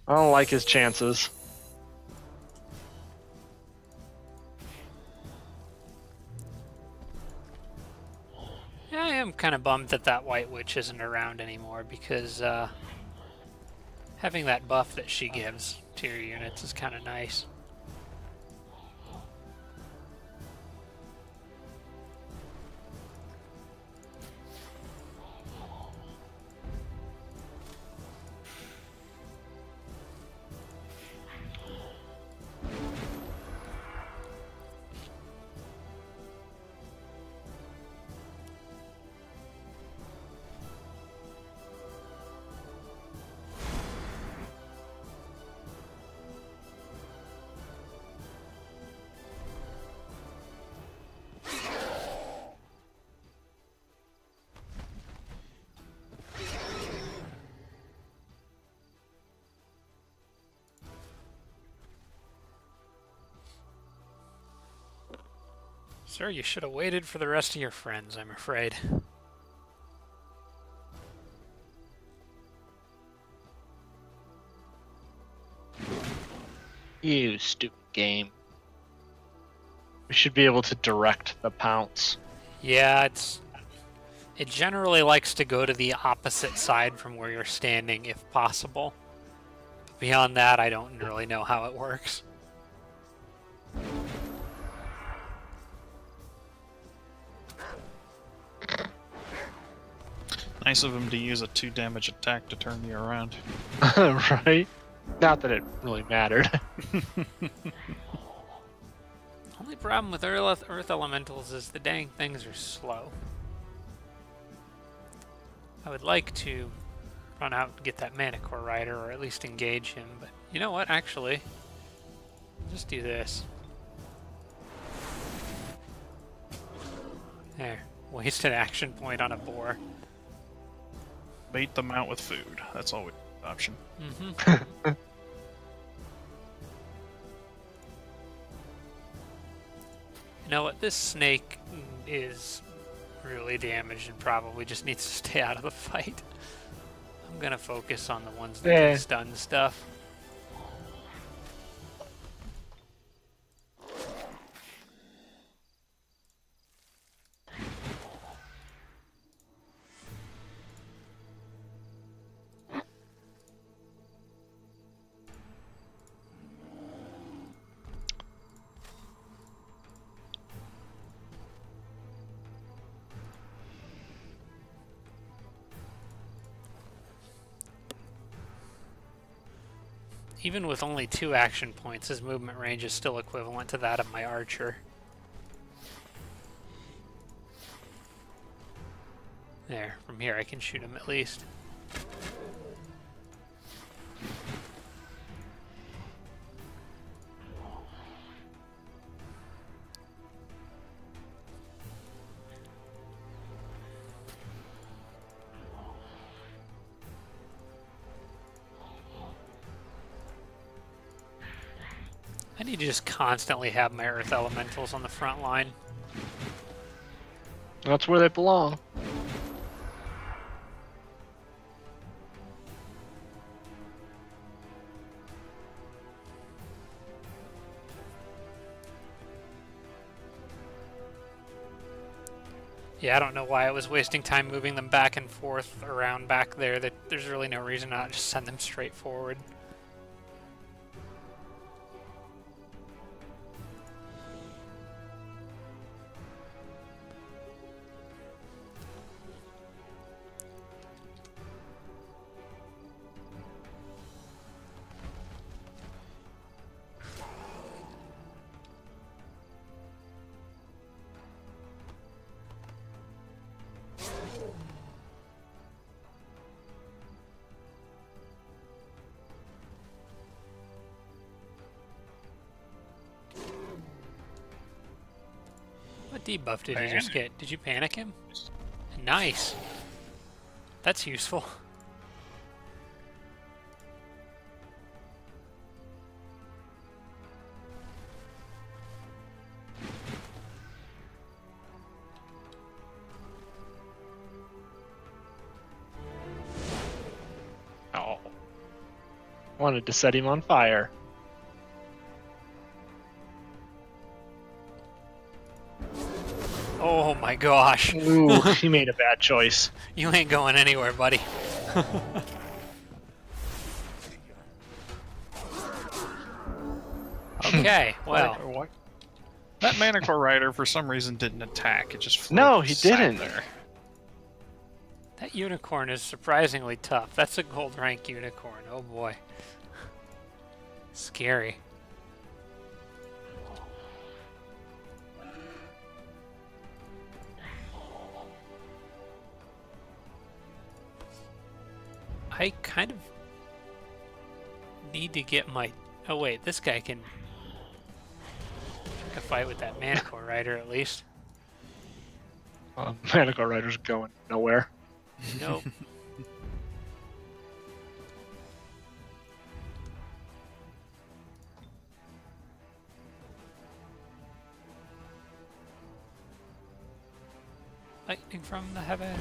I don't like his chances. kind of bummed that that White Witch isn't around anymore, because having that buff that she gives to your units is kind of nice. Sir, you should have waited for the rest of your friends, I'm afraid. You stupid game. We should be able to direct the pounce. Yeah, it generally likes to go to the opposite side from where you're standing, if possible. Beyond that, I don't really know how it works. Nice of him to use a 2 damage attack to turn you around. Right? Not that it really mattered. Only problem with Earth Elementals is the dang things are slow. I would like to run out and get that Manticore Rider, or at least engage him, but you know what, actually, just do this. There, wasted action point on a boar. Bait them out with food. That's always an option. Mm-hmm. You know what, this snake is really damaged and probably just needs to stay out of the fight. I'm gonna focus on the ones that can stun stuff. Even with only 2 action points, his movement range is still equivalent to that of my archer. There, from here I can shoot him at least. I need to just constantly have my Earth Elementals on the front line. That's where they belong. Yeah, I don't know why I was wasting time moving them back and forth around back there. There's really no reason to not just send them straight forward. What debuff did he just get? Did you panic him? Nice. That's useful. Oh. Wanted to set him on fire. Oh my gosh. Ooh, he made a bad choice. You ain't going anywhere, buddy. Okay, well. What? That Manticore Rider, for some reason, didn't attack. It just flew No, up and he sat didn't. there. That unicorn is surprisingly tough. That's a gold rank unicorn. Oh boy. Scary. I kind of need to get my... Oh wait, this guy can... pick a fight with that Manticore Rider at least. Manticore Rider's going nowhere. Nope. Lightning from the heavens.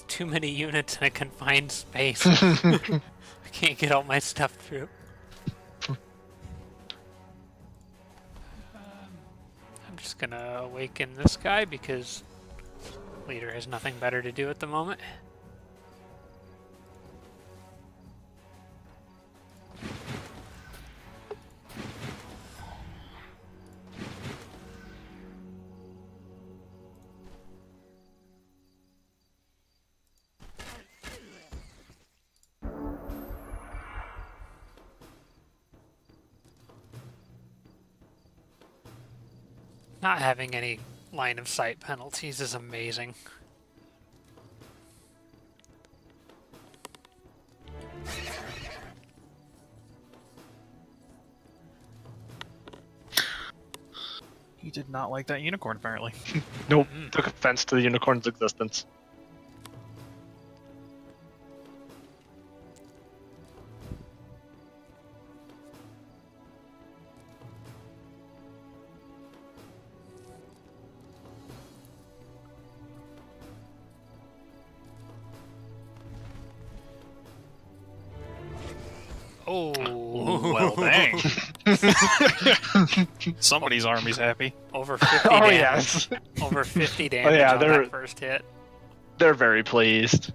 Too many units in a confined space. I can't get all my stuff through. I'm just gonna awaken this guy because leader has nothing better to do at the moment. Not having any line of sight penalties is amazing. He did not like that unicorn, apparently. Nope. Took offense to the unicorn's existence. Oh, Well, dang. Somebody's army's happy. over 50 Oh damage. yes, Over 50 damage yeah, on they're- that first hit. they're very pleased.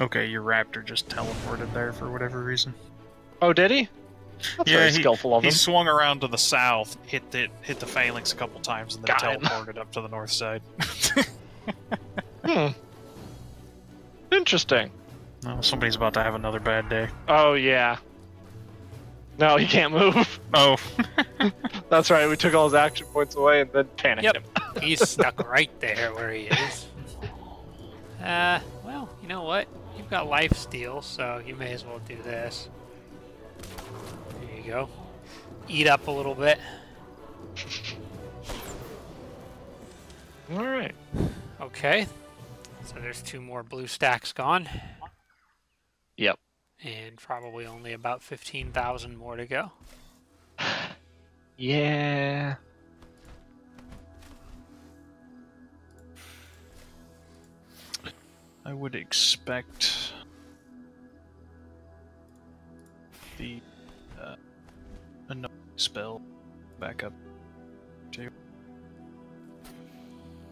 Okay, your raptor just teleported there for whatever reason. Oh, did he? That's very skillful of he him. swung around to the south, hit the phalanx a couple times, and then Got him. teleported up to the north side. Interesting. Oh, somebody's about to have another bad day. Oh yeah. No, he can't move. Oh. That's right. We took all his action points away and then panicked Yep. him. He's stuck right there where he is. Well, you know what? You've got life steal, so you may as well do this. There you go. Eat up a little bit. All right. Okay. So there's 2 more blue stacks gone. Yep. And probably only about 15,000 more to go. Yeah. I would expect the another spell back up too.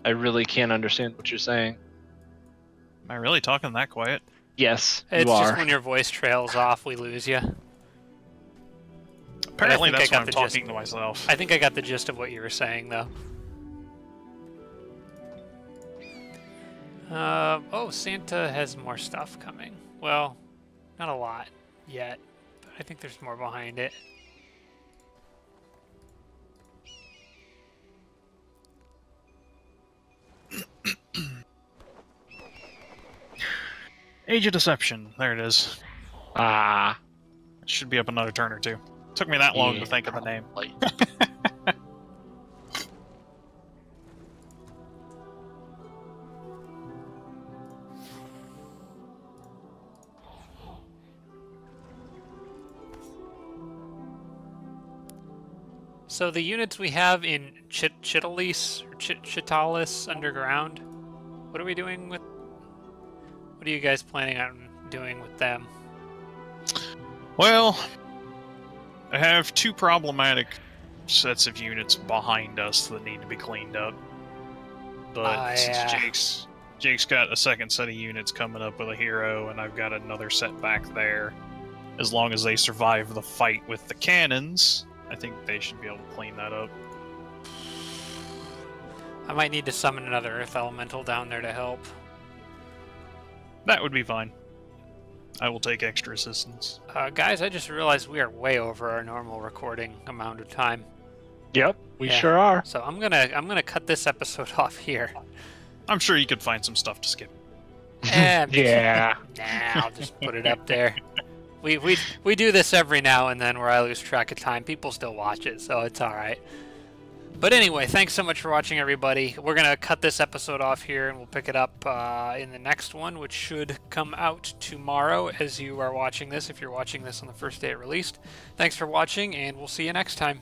I really can't understand what you're saying. Am I really talking that quiet? Yes, It's you are. just when your voice trails off, we lose you. Apparently think I that's got when I'm the talking gist. to myself. I think I got the gist of what you were saying, though. Oh, Santa has more stuff coming. Well, not a lot yet, but I think there's more behind it. Age of Deception. There it is. Ah. It should be up another turn or two. Took me that long Yeah, to think of the name. probably. So the units we have in Chitalis or Chitalis underground, what are we doing with? What are you guys planning on doing with them? Well, I have two problematic sets of units behind us that need to be cleaned up. But since Jake's got a second set of units coming up with a hero, and I've got another set back there, as long as they survive the fight with the cannons, I think they should be able to clean that up. I might need to summon another Earth Elemental down there to help. That would be fine. I will take extra assistance. Guys, I just realized we are way over our normal recording amount of time. Yep, we Yeah. sure are. So I'm gonna cut this episode off here. I'm sure you could find some stuff to skip. Yeah. Nah, I'll just put it up there. We do this every now and then where I lose track of time. People still watch it, so it's all right. But anyway, thanks so much for watching, everybody. We're going to cut this episode off here, and we'll pick it up in the next one, which should come out tomorrow as you are watching this, if you're watching this on the first day it released. Thanks for watching, and we'll see you next time.